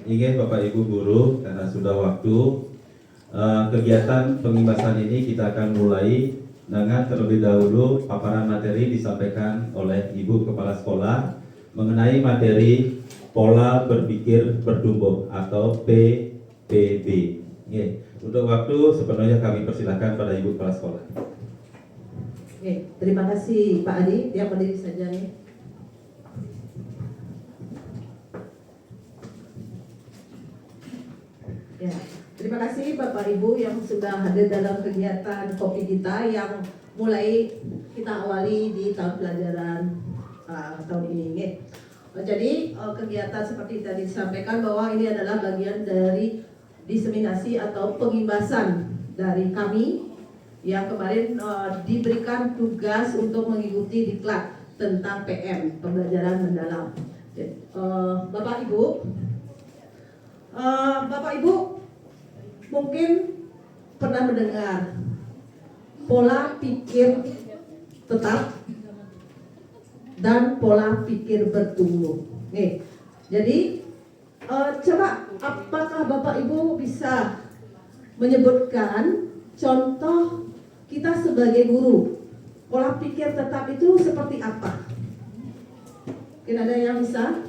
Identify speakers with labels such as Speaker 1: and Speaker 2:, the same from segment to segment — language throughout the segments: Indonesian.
Speaker 1: Ingin Bapak Ibu guru, karena sudah waktu, kegiatan pengimbasan ini kita akan mulai dengan terlebih dahulu paparan materi disampaikan oleh Ibu Kepala Sekolah mengenai materi pola berpikir bertumbuh atau PPB. Untuk waktu sepenuhnya kami persilahkan pada Ibu Kepala Sekolah.
Speaker 2: Terima kasih Pak Adi, dia berdiri saja nih. Ya, terima kasih Bapak Ibu yang sudah hadir dalam kegiatan kopi kita yang mulai kita awali di tahun pelajaran tahun ini. Jadi kegiatan seperti tadi disampaikan bahwa ini adalah bagian dari diseminasi atau pengimbasan dari kami yang kemarin diberikan tugas untuk mengikuti diklat tentang PM, pembelajaran mendalam. Bapak Ibu mungkin pernah mendengar pola pikir tetap dan pola pikir bertumbuh. Jadi coba apakah Bapak Ibu bisa menyebutkan contoh kita sebagai guru, pola pikir tetap itu seperti apa? Mungkin ada yang bisa?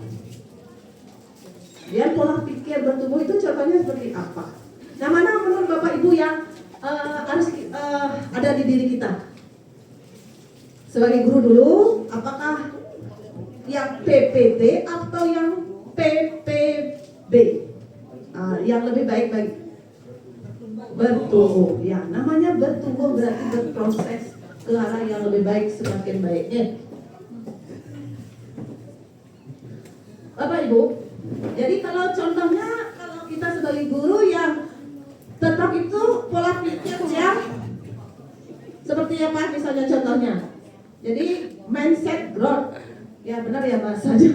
Speaker 2: Ya, pola pikir bertumbuh itu contohnya seperti apa? Nah, mana menurut Bapak Ibu yang harus ada di diri kita? Sebagai guru dulu, apakah yang PPT atau yang PPB? Yang lebih baik bagi bertumbuh. Ya, namanya bertumbuh berarti berproses ke arah yang lebih baik, semakin baiknya. Bapak Ibu, jadi kalau contohnya kalau kita sebagai guru yang tetap itu pola pikir yang seperti apa misalnya contohnya. Jadi mindset growth. Ya benar ya bahasanya.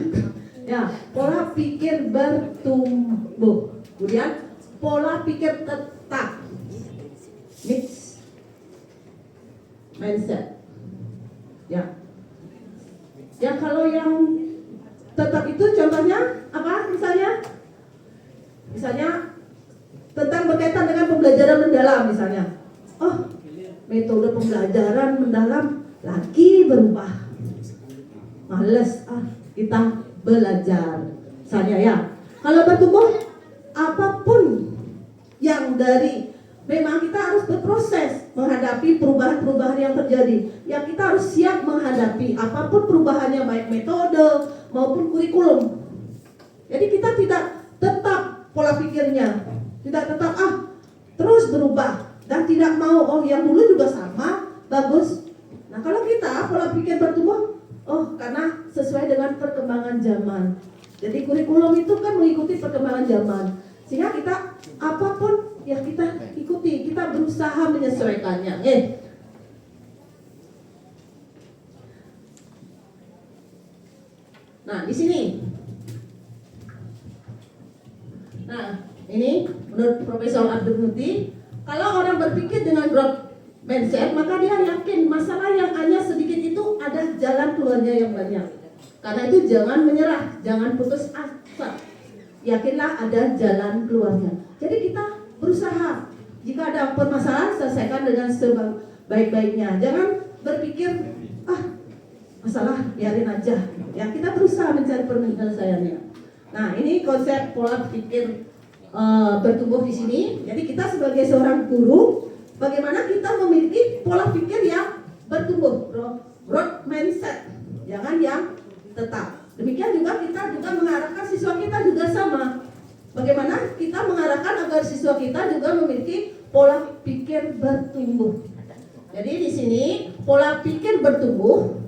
Speaker 2: Ya, pola pikir bertumbuh. Kemudian pola pikir tetap. Mix mindset. Ya. Ya kalau yang tetap itu contohnya apa misalnya? Misalnya tentang berkaitan dengan pembelajaran mendalam misalnya. Oh, metode pembelajaran mendalam lagi berubah. Males kita belajar. Misalnya ya. Kalau bertumbuh apapun yang dari memang kita harus berproses menghadapi perubahan-perubahan yang terjadi. Yang kita harus siap menghadapi apapun perubahannya baik metode maupun kurikulum. Jadi kita tidak tetap pola pikirnya, tidak tetap terus berubah dan tidak mau yang dulu juga sama bagus. Nah kalau kita pola pikir bertumbuh, karena sesuai dengan perkembangan zaman. Jadi kurikulum itu kan mengikuti perkembangan zaman, sehingga kita apapun yang kita ikuti, kita berusaha menyesuaikannya. Nah, di sini. Nah, ini menurut Profesor Abdul Muti, kalau orang berpikir dengan growth mindset, maka dia yakin masalah yang hanya sedikit itu ada jalan keluarnya yang banyak. Karena itu jangan menyerah, jangan putus asa. Yakinlah ada jalan keluarnya. Jadi kita berusaha. Jika ada permasalahan, selesaikan dengan sebaik-baiknya. Jangan berpikir, masalah biarin aja. Ya, kita berusaha mencari penyelesaiannya. Nah, ini konsep pola pikir bertumbuh di sini. Jadi kita sebagai seorang guru, bagaimana kita memiliki pola pikir yang bertumbuh, growth mindset, jangan yang tetap. Demikian juga kita juga mengarahkan siswa kita juga sama. Bagaimana kita mengarahkan agar siswa kita juga memiliki pola pikir bertumbuh. Jadi di sini pola pikir bertumbuh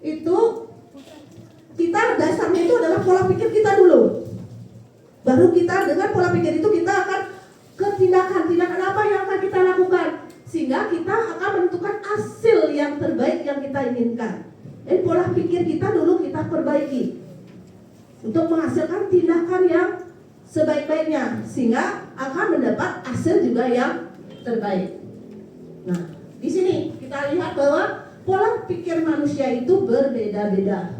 Speaker 2: itu kita dasarnya itu adalah pola pikir kita dulu. Baru kita dengan pola pikir itu kita akan ke tindakan apa yang akan kita lakukan, sehingga kita akan menentukan hasil yang terbaik yang kita inginkan. Dan pola pikir kita dulu kita perbaiki untuk menghasilkan tindakan yang sebaik-baiknya, sehingga akan mendapat hasil juga yang terbaik. Nah, di sini kita lihat bahwa pola pikir manusia itu berbeda-beda.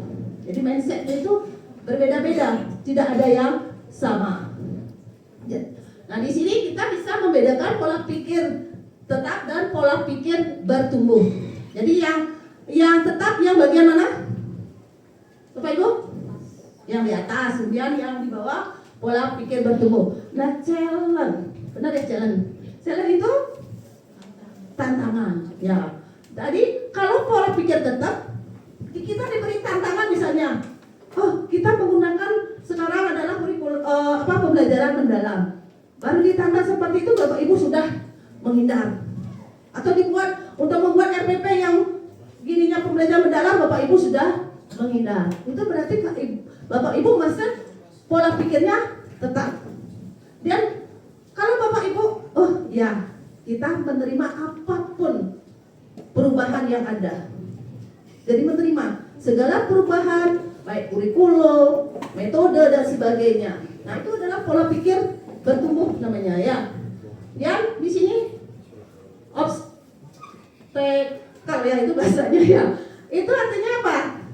Speaker 2: Jadi mindsetnya itu berbeda-beda, tidak ada yang sama. Nah, di sini kita bisa membedakan pola pikir tetap dan pola pikir bertumbuh. Jadi yang tetap yang bagian mana? Bapak Ibu? Yang di atas, kemudian yang di bawah pola pikir bertumbuh. Nah, challenge, benar ya challenge? Challenge itu tantangan. Ya. Jadi kalau pola pikir tetap, kita diberi tantangan misalnya, oh kita menggunakan sekarang adalah pembelajaran mendalam. Baru ditambah seperti itu Bapak Ibu sudah menghindar. Atau dibuat untuk membuat RPP yang gininya pembelajaran mendalam, Bapak Ibu sudah menghindar. Itu berarti Bapak Ibu masih pola pikirnya tetap. Dan kalau Bapak Ibu, oh ya kita menerima apapun perubahan yang ada. Jadi menerima segala perubahan, baik kurikulum, metode dan sebagainya. Nah itu adalah pola pikir bertumbuh namanya ya. Yang di sini obstacle ya itu bahasanya ya. Itu artinya apa?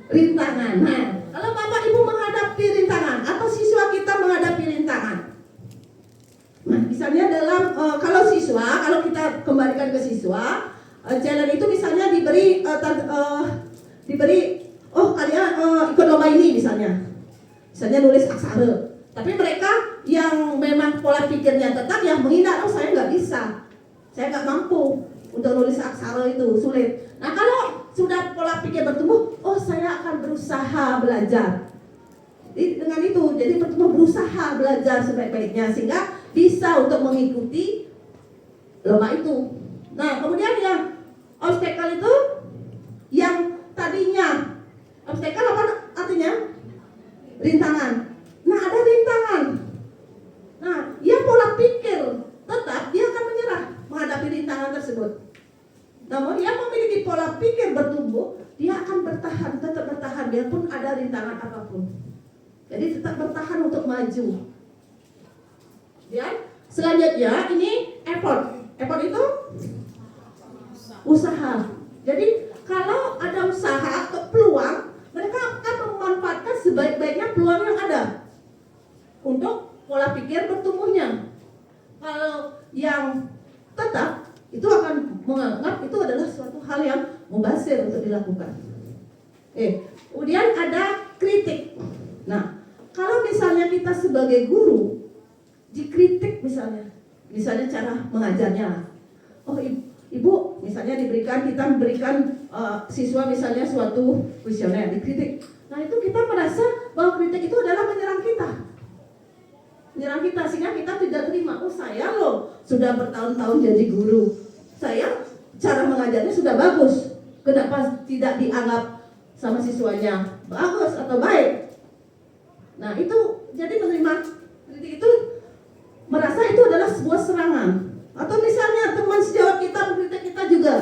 Speaker 2: Rintangan. Nah, kalau Bapak Ibu menghadapi rintangan atau siswa kita menghadapi rintangan. Nah, misalnya dalam kalau kita kembalikan ke siswa, challenge itu misalnya diberi kalian ikut lomba ini misalnya nulis aksara. Tapi mereka yang memang pola pikirnya tetap yang menghindar, oh saya nggak bisa, saya nggak mampu untuk nulis aksara itu sulit. Nah kalau sudah pola pikir bertumbuh, oh saya akan berusaha belajar. Dengan itu jadi bertumbuh berusaha belajar sebaik-baiknya sehingga bisa untuk mengikuti lomba itu. Nah kemudian yang obstacle itu yang tadinya obstacle apa artinya? Rintangan. Nah ada rintangan. Nah dia pola pikir tetap dia akan menyerah menghadapi rintangan tersebut. Namun dia memiliki pola pikir bertumbuh, dia akan bertahan, tetap bertahan biarpun ada rintangan apapun. Jadi tetap bertahan untuk maju. Dan selanjutnya ini effort. Effort itu usaha. Jadi kalau ada usaha atau peluang, mereka akan memanfaatkan sebaik-baiknya peluang yang ada untuk pola pikir bertumbuhnya. Kalau yang tetap itu akan menganggap itu adalah suatu hal yang mubazir untuk dilakukan. Kemudian ada kritik. Nah, kalau misalnya kita sebagai guru dikritik misalnya cara mengajarnya. Oh ibu misalnya kita memberikan siswa misalnya suatu kuesioner dikritik. Nah itu kita merasa bahwa kritik itu adalah menyerang kita sehingga kita tidak terima. Oh saya loh sudah bertahun-tahun jadi guru, saya cara mengajarnya sudah bagus, kenapa tidak dianggap sama siswanya bagus atau baik? Nah itu jadi menerima kritik itu merasa itu adalah sebuah serangan. Atau misalnya teman sejawat kita mengkritik kita juga,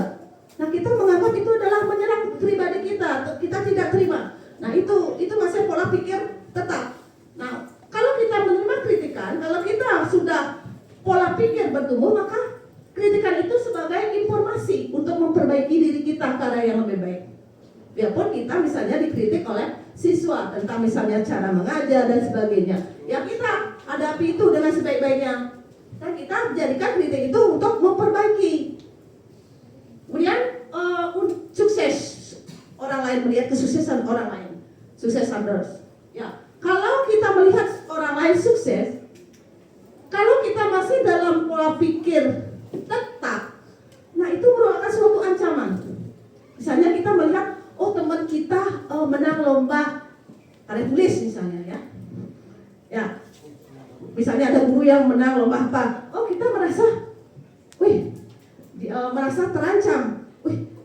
Speaker 2: nah kita menganggap itu adalah menyerang pribadi kita, atau kita tidak terima. Nah itu masih pola pikir tetap. Nah kalau kita menerima kritikan, kalau kita sudah pola pikir bertumbuh, maka kritikan itu sebagai informasi untuk memperbaiki diri kita ke arah yang lebih baik. Biarpun kita misalnya dikritik oleh siswa tentang misalnya cara mengajar dan sebagainya, ya kita hadapi itu dengan sebaik-baiknya. Dan kita jadikan kritik itu untuk memperbaiki. Kemudian sukses orang lain, melihat kesuksesan orang lain, sukses others. Ya, kalau kita melihat orang lain sukses, kalau kita masih dalam pola pikir tetap, nah itu merupakan suatu ancaman. Misalnya kita melihat, oh teman kita menang lomba karya tulis misalnya ya, misalnya ada guru yang menang lomba apa, oh kita merasa, merasa terancam,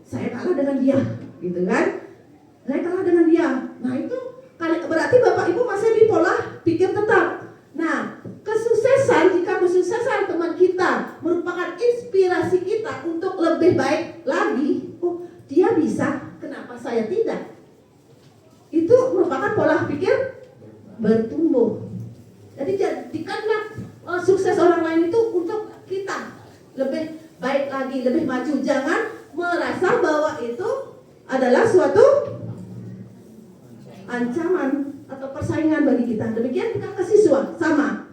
Speaker 2: saya kalah dengan dia, gitu kan? Saya kalah dengan dia. Nah itu berarti Bapak Ibu masih di pola pikir tetap. Nah jika kesuksesan teman kita merupakan inspirasi kita untuk lebih baik lagi, oh dia bisa, kenapa saya tidak? Itu merupakan pola pikir bertumbuh. Jadi jadikanlah sukses orang lain itu untuk kita lebih baik lagi, lebih maju. Jangan merasa bahwa itu adalah suatu ancaman atau persaingan bagi kita. Demikian juga ke siswa, sama.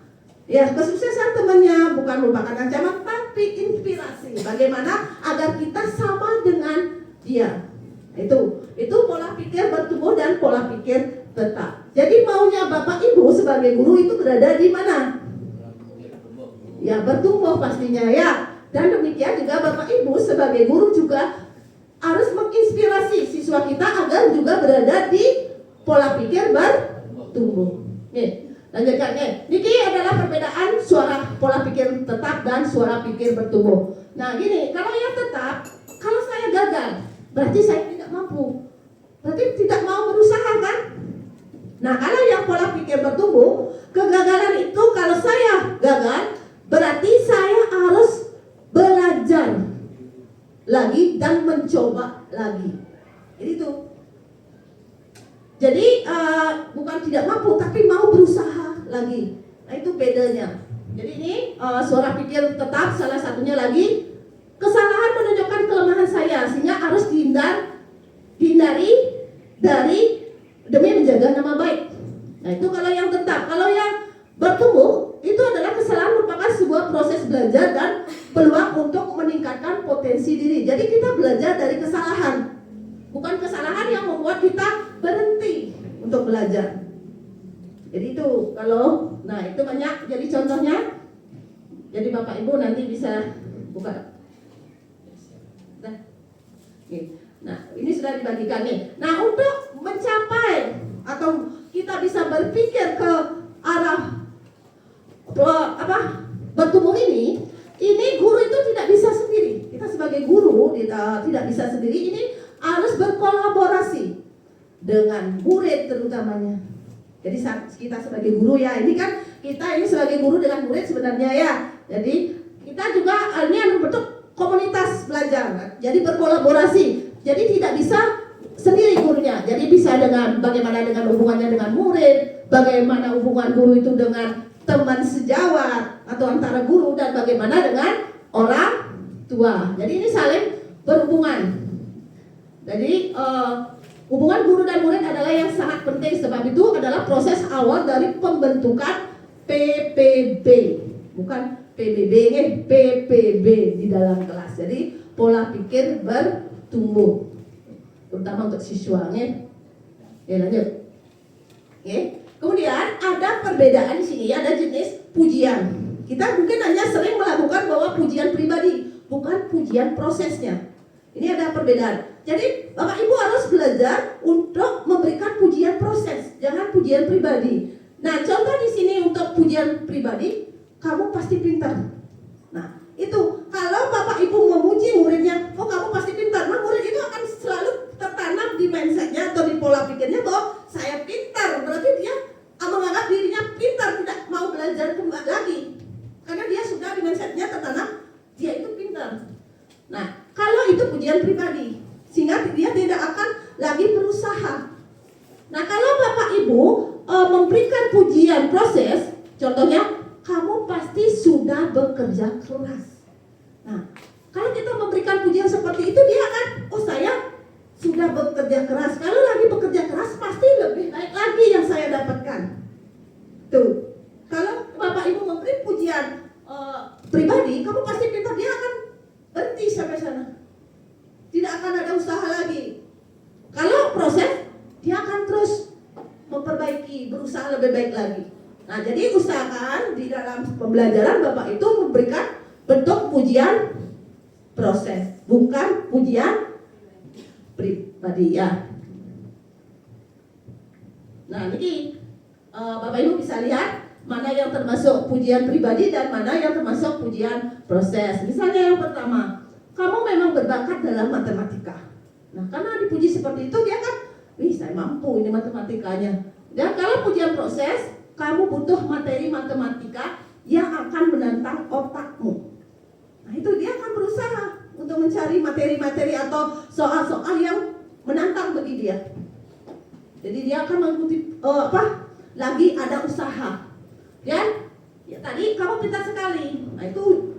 Speaker 2: Ya, kesuksesan temannya bukan merupakan ancaman, tapi inspirasi. Bagaimana agar kita sama dengan dia. Itu pola pikir bertumbuh dan pola pikir tetap. Jadi maunya Bapak Ibu sebagai guru itu berada di mana? Ya, bertumbuh pastinya ya. Dan demikian juga Bapak Ibu sebagai guru juga harus menginspirasi siswa kita agar juga berada di pola pikir bertumbuh. Nih, lanjutkan. Niki adalah perbedaan suara pola pikir tetap dan suara pikir bertumbuh. Nah gini, kalau yang tetap, kalau saya gagal, berarti saya tidak mampu. Berarti tidak mau berusaha kan? Nah kalau yang pola pikir bertumbuh, kegagalan itu kalau saya gagal, berarti saya harus belajar lagi dan mencoba lagi. Jadi bukan tidak mampu, tapi mau berusaha lagi. Nah itu bedanya. Jadi ini suara pikir tetap, salah satunya lagi kesalahan menunjukkan kelemahan saya, sehingga harus dihindari dari demi menjaga nama baik. Nah itu kalau yang tetap. Kalau yang bertumbuh itu adalah kesalahan merupakan sebuah proses belajar dan peluang untuk meningkatkan potensi diri. Jadi kita belajar dari kesalahan, bukan kesalahan yang membuat kita berhenti untuk belajar. Jadi itu kalau, nah itu banyak. Jadi contohnya, jadi Bapak Ibu nanti bisa buka. Nah ini sudah dibagikan nih. Nah untuk mencapai atau kita bisa berpikir ke arah bertumbuh ini guru itu tidak bisa sendiri. Kita sebagai guru tidak bisa sendiri. Ini harus berkolaborasi dengan murid terutamanya. Jadi kita sebagai guru ya, ini kan kita ini sebagai guru dengan murid sebenarnya ya. Jadi kita juga ini membentuk komunitas belajar. Jadi berkolaborasi. Jadi tidak bisa sendiri gurunya. Jadi bisa dengan bagaimana dengan hubungannya dengan murid, bagaimana hubungan guru itu dengan teman sejawat atau antara guru, dan bagaimana dengan orang tua. Jadi ini saling berhubungan. Jadi hubungan guru dan murid adalah yang sangat penting, sebab itu adalah proses awal dari pembentukan PPB, bukan PBB, PPB di dalam kelas. Jadi pola pikir bertumbuh, terutama untuk siswa. Lanjut. Kemudian ada perbedaan di sini, ada jenis pujian. Kita mungkin hanya sering melakukan bahwa pujian pribadi, bukan pujian prosesnya. Ini ada perbedaan. Jadi Bapak Ibu harus belajar untuk memberikan pujian proses, jangan pujian pribadi. Nah, contoh di sini untuk pujian pribadi, kamu pasti pintar. Nah, itu kalau Bapak Ibu memuji muridnya, oh kamu pasti pintar. Nah, murid itu akan selalu tertanam di mindsetnya atau di pola pikirnya bahwa saya pintar. Berarti dia menganggap dirinya pintar, tidak mau belajar kembali lagi. Karena dia sudah di mindsetnya tertanam, dia itu pintar. Nah, kalau itu pujian pribadi, sehingga dia tidak akan lagi berusaha. Nah, kalau Bapak Ibu memberikan pujian proses, contohnya, kamu pasti sudah bekerja keras. Nah, kalau kita memberikan pujian seperti itu, dia akan, oh saya sudah bekerja keras. Kalau lagi bekerja keras, pasti lebih baik lagi yang saya dapatkan. Tuh, kalau Bapak Ibu memberi pujian pribadi, kamu pasti pintar, dia akan berhenti sampai sana. Tidak akan ada usaha lagi. Kalau proses, dia akan terus memperbaiki, berusaha lebih baik lagi. Nah, jadi usahakan di dalam pembelajaran Bapak itu memberikan bentuk pujian proses, bukan pujian pribadi ya. Nah, ini Bapak Ibu bisa lihat mana yang termasuk pujian pribadi dan mana yang termasuk pujian proses. Misalnya yang pertama, kamu memang berbakat dalam matematika. Nah, karena dipuji seperti itu, dia kan, wih saya mampu ini matematikanya. Dan kalau pujian proses, kamu butuh materi matematika yang akan menantang otakmu. Nah, itu dia akan berusaha untuk mencari materi-materi atau soal-soal yang menantang bagi dia. Jadi dia akan mengikuti lagi ada usaha. Dan ya, tadi kamu pintar sekali. Nah, itu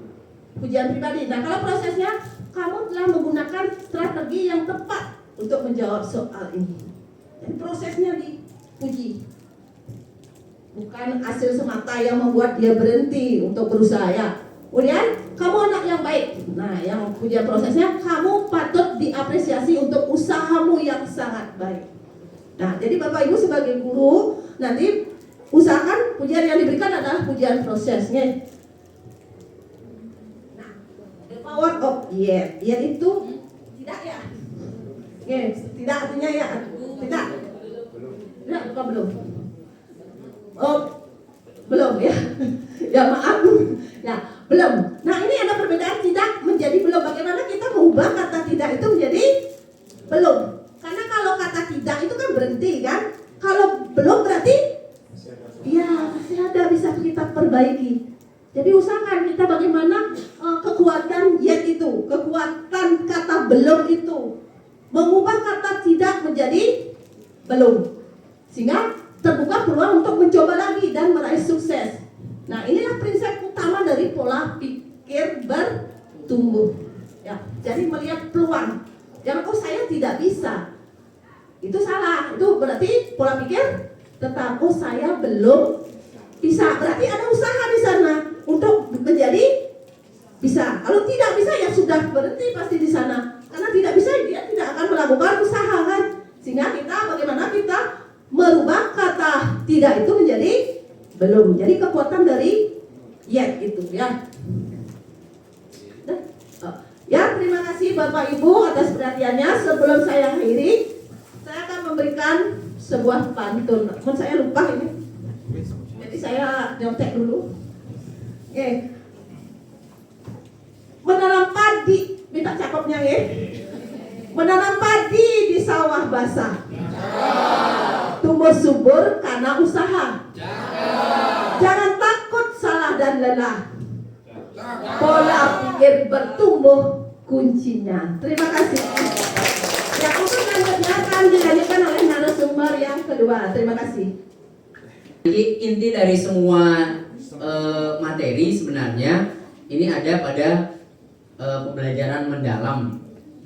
Speaker 2: pujian pribadi. Nah, kalau prosesnya, kamu telah menggunakan strategi yang tepat untuk menjawab soal ini. Dan prosesnya dipuji. bukan hasil semata yang membuat dia berhenti untuk berusaha ya. Kemudian kamu anak yang baik. Nah, yang punya prosesnya, kamu patut diapresiasi untuk usahamu yang sangat baik. Nah, jadi Bapak Ibu sebagai guru nanti usahakan pujian yang diberikan adalah pujian prosesnya. Nah, the power of yet itu tidak ya. Yes, tidak artinya ya. Tidak. Tidak, bukan belum. Oh, belum ya. Ya maaf. Ya, belum. Nah, ini ada perbedaan tidak menjadi belum. Bagaimana kita mengubah kata tidak itu menjadi belum? Karena kalau kata tidak itu kan berhenti kan. Kalau belum berarti ya masih ada bisa kita perbaiki. Jadi usahakan kita bagaimana kekuatan yet itu, kekuatan kata belum itu mengubah kata tidak menjadi belum. Sehingga terbuka peluang untuk mencoba lagi dan meraih sukses. Nah, inilah prinsip utama dari pola pikir bertumbuh. Ya, jadi melihat peluang. Jangan saya tidak bisa. Itu salah. Itu berarti pola pikir tetap saya belum bisa. Berarti ada usaha di sana untuk menjadi bisa. Kalau tidak bisa ya sudah berhenti pasti di sana. Karena tidak bisa dia tidak akan melakukan usaha kan. Sehingga kita bagaimana kita merubah kata tidak itu menjadi belum. Jadi kekuatan dari yet itu ya. Ya, terima kasih Bapak Ibu atas perhatiannya. Sebelum saya akhiri, saya akan memberikan sebuah pantun. Namun saya lupa ini. Jadi saya nyontek dulu. Oke. Menanam padi, minta cakepnya ya. Menanam padi di sawah basah. Tumbuh subur karena usaha. Jangan takut salah dan lelah. Pola pikir bertumbuh kuncinya. Terima kasih. Yang untuk selanjutnya akan dilanjutkan oleh narasumber yang kedua. Terima kasih.
Speaker 3: Jadi inti dari semua materi sebenarnya ini ada pada pembelajaran mendalam.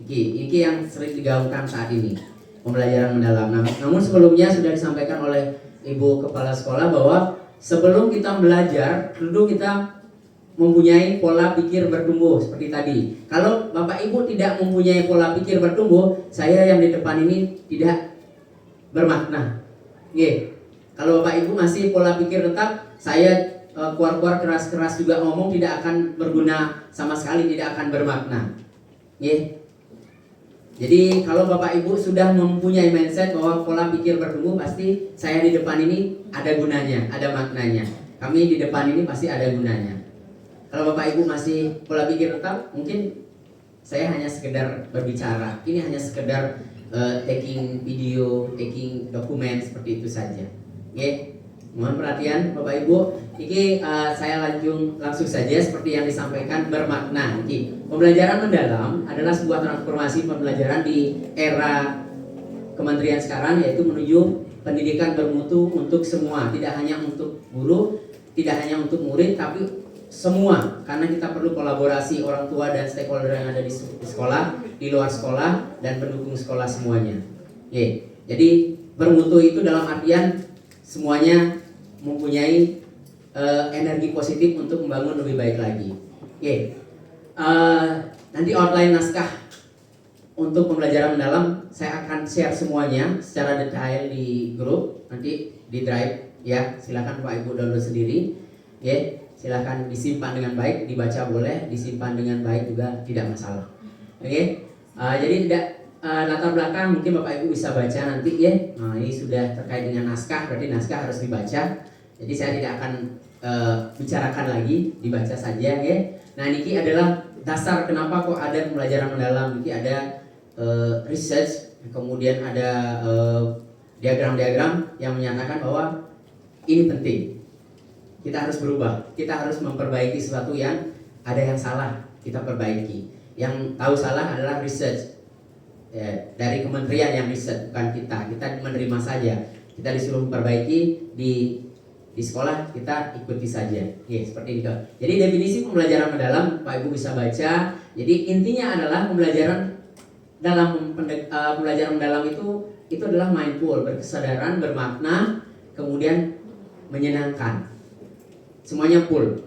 Speaker 3: Ini yang sering digaungkan saat ini, pembelajaran mendalam. Namun sebelumnya sudah disampaikan oleh Ibu Kepala Sekolah bahwa sebelum kita belajar, tentu kita mempunyai pola pikir bertumbuh seperti tadi. Kalau Bapak Ibu tidak mempunyai pola pikir bertumbuh, saya yang di depan ini tidak bermakna. Oke. Kalau Bapak Ibu masih pola pikir tetap, saya keluar-keluar keras-keras juga ngomong tidak akan berguna sama sekali, tidak akan bermakna. Oke. Jadi kalau Bapak Ibu sudah mempunyai mindset bahwa pola pikir bertumbuh, pasti saya di depan ini ada gunanya, ada maknanya. Kami di depan ini pasti ada gunanya. Kalau Bapak Ibu masih pola pikir tetap, mungkin saya hanya sekedar berbicara. Ini hanya sekedar taking video, taking dokumen seperti itu saja. Oke, mohon perhatian Bapak Ibu. Ini saya langsung saja seperti yang disampaikan bermakna. Oke, pembelajaran mendalam adalah sebuah transformasi pembelajaran di era kementerian sekarang, yaitu menuju pendidikan bermutu untuk semua, tidak hanya untuk guru, tidak hanya untuk murid, tapi semua, karena kita perlu kolaborasi orang tua dan stakeholder yang ada di sekolah, di luar sekolah, dan pendukung sekolah semuanya. Oke, jadi bermutu itu dalam artian semuanya mempunyai energi positif untuk membangun lebih baik lagi. Oke, nanti outline naskah untuk pembelajaran mendalam saya akan share semuanya secara detail di grup, nanti di drive ya. Silakan Pak Ibu download sendiri. Oke. Silahkan disimpan dengan baik, dibaca boleh, disimpan dengan baik juga tidak masalah. Oke, jadi tidak latar belakang mungkin Bapak Ibu bisa baca nanti ya. Nah, ini sudah terkait dengan naskah, berarti naskah harus dibaca. Jadi saya tidak akan bicarakan lagi, dibaca saja ya. Nah, ini adalah dasar kenapa kok ada pembelajaran mendalam. Ini ada research, kemudian ada diagram-diagram yang menyatakan bahwa ini penting. Kita harus berubah, kita harus memperbaiki sesuatu yang ada yang salah, kita perbaiki. Yang tahu salah adalah research ya, dari kementerian yang research, bukan kita menerima saja. Kita disuruh memperbaiki di sekolah, kita ikuti saja. Oke, seperti itu. Jadi definisi pembelajaran mendalam Pak Ibu bisa baca. Jadi intinya adalah pembelajaran mendalam itu adalah mindful, berkesadaran, bermakna, kemudian menyenangkan. Semuanya full.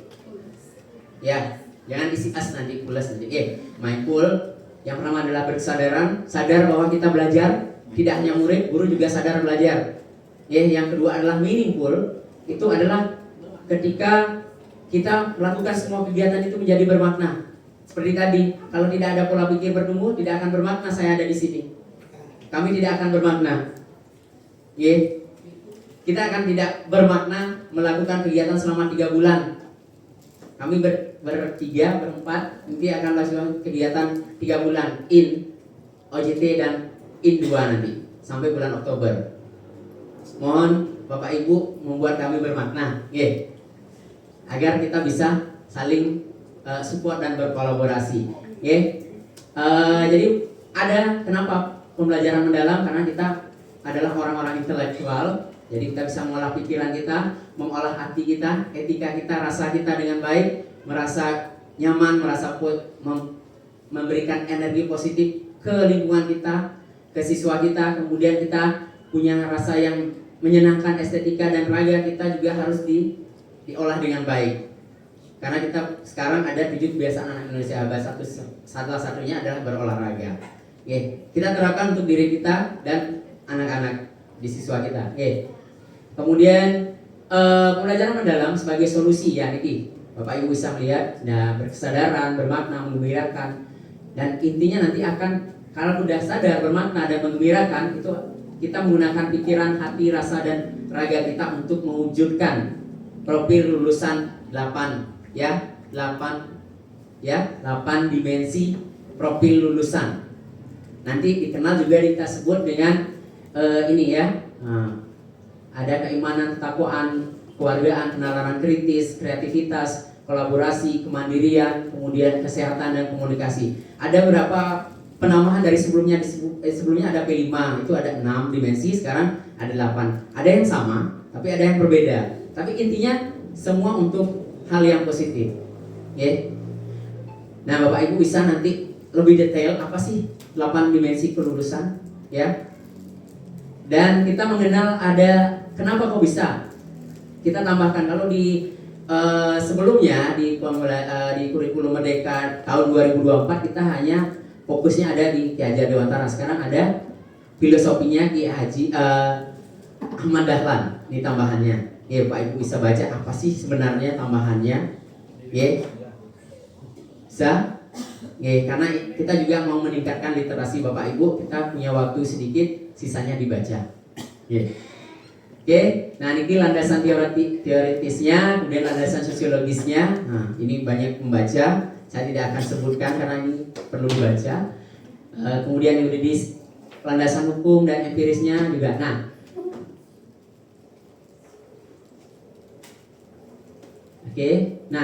Speaker 3: Ya, jangan isi as nanti pulas nanti. Mindful. Yang pertama adalah berkesadaran, sadar bahwa kita belajar, tidak hanya murid, guru juga sadar belajar. Yang kedua adalah meaningful. Itu adalah ketika kita melakukan semua kegiatan itu menjadi bermakna. Seperti tadi, kalau tidak ada pola pikir bertumbuh, tidak akan bermakna saya ada di sini. Kami tidak akan bermakna. Kita akan tidak bermakna melakukan kegiatan selama 3 bulan. Kami bertiga, berempat, nanti akan melakukan kegiatan 3 bulan in OJT dan in 2 nanti sampai bulan Oktober. Mohon Bapak Ibu membuat kami bermakna, agar kita bisa saling support dan berkolaborasi. Jadi ada kenapa pembelajaran mendalam, karena kita adalah orang-orang intelektual. Jadi kita bisa mengolah pikiran kita, mengolah hati kita, etika kita, rasa kita dengan baik, merasa nyaman, merasa memberikan energi positif ke lingkungan kita, ke siswa kita. Kemudian kita punya rasa yang menyenangkan, estetika dan raga kita juga harus diolah dengan baik. Karena kita sekarang ada 7 kebiasaan anak Indonesia Abad, salah satunya adalah berolahraga. Kita terapkan untuk diri kita dan anak-anak di siswa kita. Kemudian pembelajaran mendalam sebagai solusi ya Niki. Bapak Ibu bisa melihat, berkesadaran, bermakna, menggembirakan. Dan intinya nanti akan, kalau sudah sadar, bermakna dan menggembirakan, itu kita menggunakan pikiran, hati, rasa dan raga kita untuk mewujudkan profil lulusan 8 dimensi profil lulusan. Nanti dikenal juga kita sebut dengan ada keimanan, ketakwaan, kewargaan, penalaran kritis, kreativitas, kolaborasi, kemandirian, kemudian kesehatan dan komunikasi. Ada beberapa penambahan dari sebelumnya. Sebelumnya ada P5, itu ada 6 dimensi, sekarang ada 8. Ada yang sama, tapi ada yang berbeda. Tapi intinya semua untuk hal yang positif. Nah, Bapak Ibu bisa nanti lebih detail apa sih 8 dimensi kelulusan, ya. Dan kita mengenal ada kenapa kok bisa. Kita tambahkan kalau di sebelumnya di kurikulum Merdeka tahun 2024 kita hanya fokusnya ada di Ki Hajar Dewantara. Sekarang ada filosofinya Ki Haji Ahmad Dahlan. Ini tambahannya. Pak Ibu bisa baca apa sih sebenarnya tambahannya. Bisa. Karena kita juga mau meningkatkan literasi Bapak Ibu, kita punya waktu sedikit, sisanya dibaca. Nah ini landasan teoritisnya, kemudian landasan sosiologisnya. Nah ini banyak membaca, saya tidak akan sebutkan karena ini perlu dibaca. Kemudian yuridis, landasan hukum dan empirisnya juga. Nah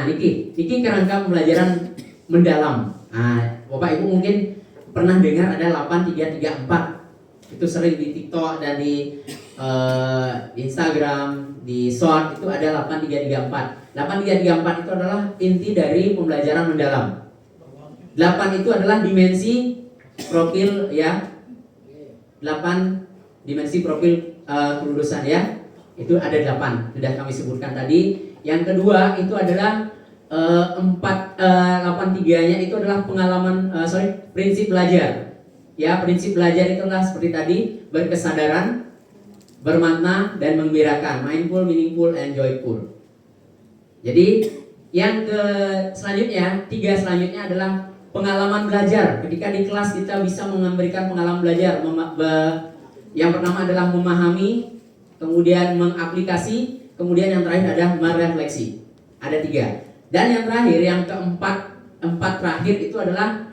Speaker 3: niki kerangka pembelajaran mendalam. Bapak Ibu mungkin pernah dengar ada 8334. Itu sering di TikTok dan di Instagram, di short itu ada 8334. 8334 itu adalah inti dari pembelajaran mendalam. 8 itu adalah dimensi profil ya. 8 dimensi profil kelulusan ya. Itu ada 8, sudah kami sebutkan tadi. Yang kedua itu adalah 83-nya itu adalah prinsip belajar. Ya, prinsip belajar itu adalah seperti tadi, berkesadaran, bermakna dan menggembirakan, mindful, meaningful, and joyful. Jadi yang selanjutnya, 3 selanjutnya adalah pengalaman belajar. Ketika di kelas kita bisa memberikan pengalaman belajar. Yang pertama adalah memahami, kemudian mengaplikasi, kemudian yang terakhir adalah merefleksi. Ada 3. Dan yang terakhir, yang keempat terakhir itu adalah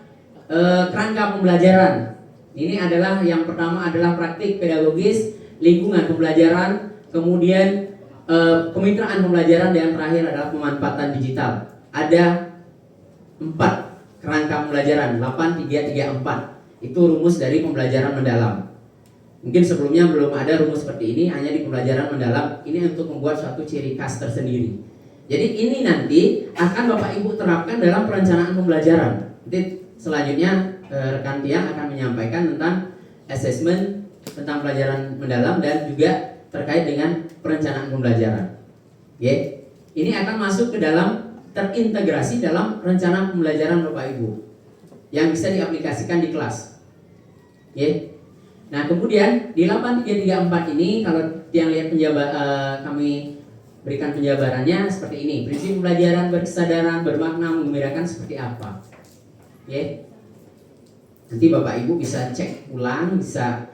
Speaker 3: kerangka pembelajaran. Ini adalah yang pertama adalah praktik pedagogis, lingkungan pembelajaran, kemudian kemitraan pembelajaran, dan yang terakhir adalah pemanfaatan digital. Ada 4 kerangka pembelajaran, 8, 3, 3, 4. Itu rumus dari pembelajaran mendalam. Mungkin sebelumnya belum ada rumus seperti ini, hanya di pembelajaran mendalam. Ini untuk membuat suatu ciri khas tersendiri. Jadi ini nanti akan Bapak Ibu terapkan dalam perencanaan pembelajaran. Nanti selanjutnya rekan Tiang akan menyampaikan tentang assessment, tentang pelajaran mendalam dan juga terkait dengan perencanaan pembelajaran. Ya, ini akan masuk ke dalam terintegrasi dalam rencana pembelajaran Bapak Ibu yang bisa diaplikasikan di kelas. Ya. Nah, kemudian di 8334 ini kalau yang lihat kami berikan penjabarannya seperti ini. Prinsip pembelajaran berkesadaran, bermakna, mengembirakan seperti apa? Ya. Nanti Bapak Ibu bisa cek ulang, bisa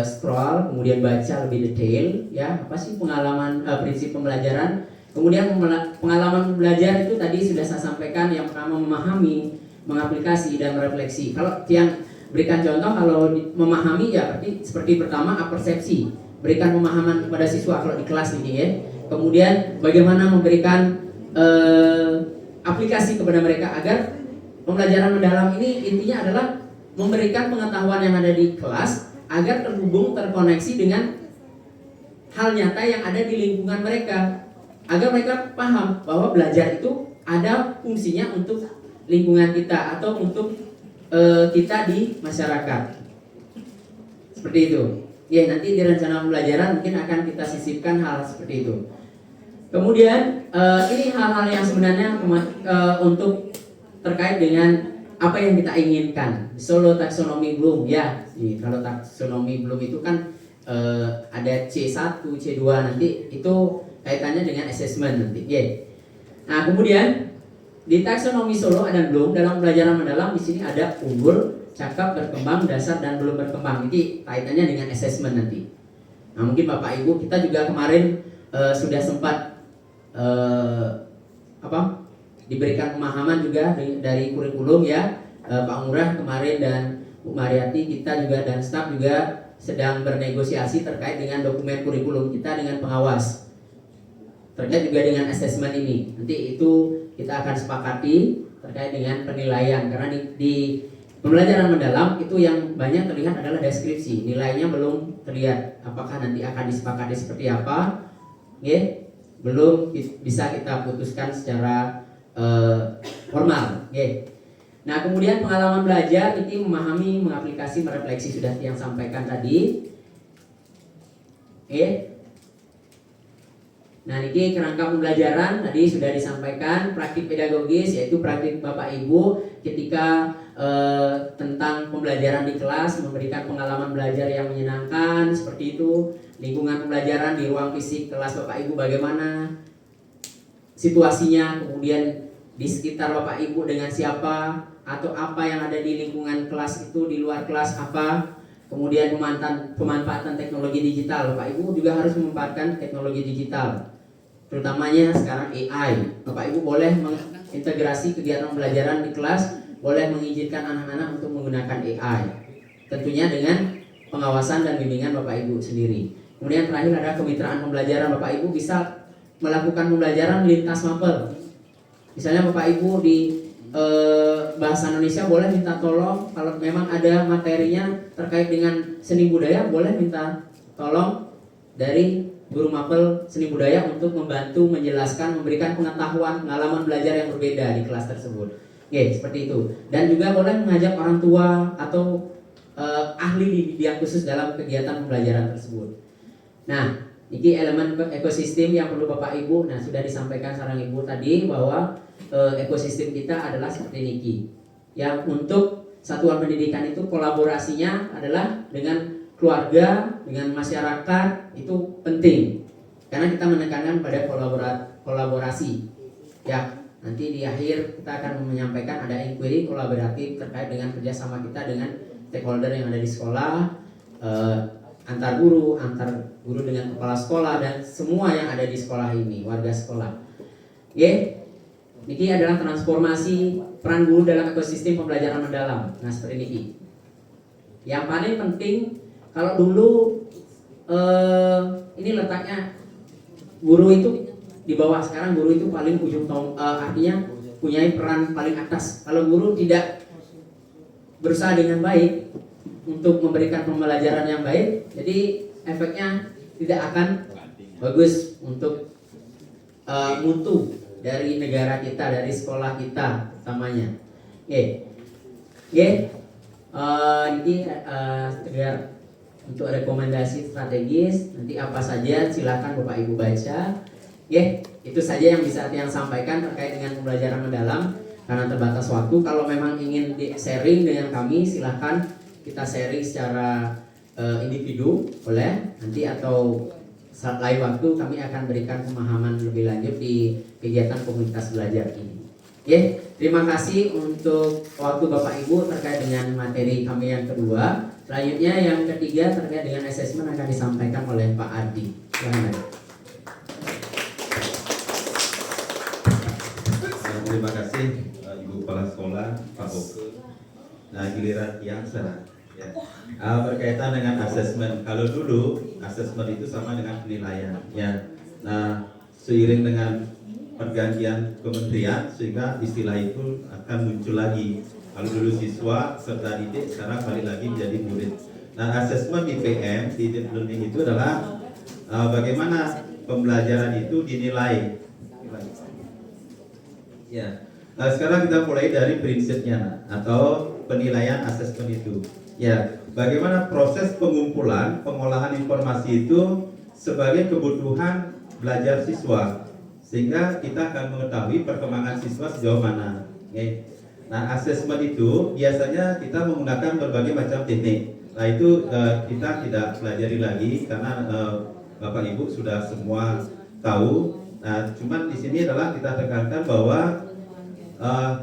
Speaker 3: scroll, kemudian baca lebih detail ya, apa sih pengalaman prinsip pembelajaran. Kemudian pengalaman belajar itu tadi sudah saya sampaikan, yang pertama memahami, mengaplikasi dan merefleksi. Kalau yang berikan contoh, kalau memahami ya berarti seperti pertama persepsi, berikan pemahaman kepada siswa kalau di kelas ini ya. Kemudian bagaimana memberikan aplikasi kepada mereka agar pembelajaran mendalam ini intinya adalah memberikan pengetahuan yang ada di kelas agar terhubung, terkoneksi dengan hal nyata yang ada di lingkungan mereka, agar mereka paham bahwa belajar itu ada fungsinya untuk lingkungan kita atau untuk kita di masyarakat. Seperti itu. Ya, nanti di rencana pembelajaran mungkin akan kita sisipkan hal seperti itu. Kemudian ini hal-hal yang sebenarnya untuk terkait dengan apa yang kita inginkan. Solo taksonomi Bloom ya. Kalau taksonomi Bloom itu kan ada C1, C2 nanti itu kaitannya dengan assessment nanti. Yeah. Nah, kemudian di taksonomi Solo dan Bloom dalam pembelajaran mendalam di sini ada unggul, cakap, berkembang, dasar dan belum berkembang. Ini kaitannya dengan assessment nanti. Nah, mungkin Bapak Ibu kita juga kemarin sudah sempat diberikan pemahaman juga dari kurikulum ya. Pak Ngurah kemarin dan Bu Mariati kita juga dan staf juga sedang bernegosiasi terkait dengan dokumen kurikulum kita dengan pengawas terkait juga dengan asesmen ini. Nanti itu kita akan sepakati terkait dengan penilaian, karena di pembelajaran mendalam itu yang banyak terlihat adalah deskripsi, nilainya belum terlihat apakah nanti akan disepakati seperti apa. Belum bisa kita putuskan secara formal. Nah, kemudian pengalaman belajar ini memahami, mengaplikasi, merefleksi sudah yang sampaikan tadi. Nah, ini kerangka pembelajaran tadi sudah disampaikan, praktik pedagogis yaitu praktik Bapak Ibu ketika tentang pembelajaran di kelas, memberikan pengalaman belajar yang menyenangkan seperti itu. Lingkungan pembelajaran di ruang fisik kelas Bapak Ibu bagaimana situasinya, kemudian di sekitar Bapak Ibu dengan siapa atau apa yang ada di lingkungan kelas itu, di luar kelas apa. Kemudian pemanfaatan teknologi digital, Bapak Ibu juga harus memanfaatkan teknologi digital, terutamanya sekarang AI. Bapak Ibu boleh mengintegrasi kegiatan pembelajaran di kelas, boleh mengizinkan anak-anak untuk menggunakan AI, tentunya dengan pengawasan dan bimbingan Bapak Ibu sendiri. Kemudian terakhir ada kemitraan pembelajaran, Bapak Ibu bisa melakukan pembelajaran lintas mapel. Misalnya Bapak Ibu di bahasa Indonesia boleh minta tolong kalau memang ada materinya terkait dengan seni budaya, boleh minta tolong dari guru mapel seni budaya untuk membantu menjelaskan, memberikan pengetahuan, pengalaman belajar yang berbeda di kelas tersebut. Seperti itu. Dan juga boleh mengajak orang tua atau ahli di bidang khusus dalam kegiatan pembelajaran tersebut. Nah, ini elemen ekosistem yang perlu Bapak Ibu. Nah, sudah disampaikan sarang Ibu tadi bahwa ekosistem kita adalah seperti niki. Yang untuk satuan pendidikan itu kolaborasinya adalah dengan keluarga, dengan masyarakat, itu penting. Karena kita menekankan pada kolaborasi. Ya, nanti di akhir kita akan menyampaikan ada inquiry kolaboratif terkait dengan kerjasama kita dengan stakeholder yang ada di sekolah, antar guru dengan kepala sekolah dan semua yang ada di sekolah ini, warga sekolah. Niki adalah transformasi peran guru dalam ekosistem pembelajaran mendalam. Nah, seperti niki. Yang paling penting kalau dulu ini letaknya guru itu di bawah, sekarang guru itu paling ujung artinya punya peran paling atas. Kalau guru tidak berusaha dengan baik untuk memberikan pembelajaran yang baik, jadi efeknya tidak akan bagus untuk mutu dari negara kita, dari sekolah kita utamanya. Ini sekedar untuk rekomendasi strategis. Nanti apa saja silakan Bapak Ibu baca. Itu saja yang bisa Tiang sampaikan terkait dengan pembelajaran mendalam. Karena terbatas waktu, kalau memang ingin sharing dengan kami, silahkan kita sharing secara individu boleh nanti, atau saat lain waktu kami akan berikan pemahaman lebih lanjut di kegiatan komunitas belajar ini. Terima kasih untuk waktu Bapak Ibu terkait dengan materi kami yang kedua. Selanjutnya yang ketiga terkait dengan asesmen akan disampaikan oleh Pak Adi. Silahkan.
Speaker 1: Terima kasih Ibu Kepala Sekolah, Pak Boke. Nah, giliran yang serah. Ya. Berkaitan dengan asesmen. Kalau dulu asesmen itu sama dengan penilaian. Ya. Nah, seiring dengan pergantian kementerian, sehingga istilah itu akan muncul lagi. Kalau dulu siswa serta didik, sekarang balik lagi menjadi murid. Nah, asesmen di PM, di deep learning itu adalah bagaimana pembelajaran itu dinilai. Ya. Nah, sekarang kita mulai dari prinsipnya atau penilaian asesmen itu. Ya, bagaimana proses pengumpulan, pengolahan informasi itu sebagai kebutuhan belajar siswa, sehingga kita akan mengetahui perkembangan siswa sejauh mana. Oke. Nah, asesmen itu biasanya kita menggunakan berbagai macam teknik. Nah, itu kita tidak pelajari lagi karena Bapak Ibu sudah semua tahu. Nah, cuman di sini adalah kita tekankan bahwa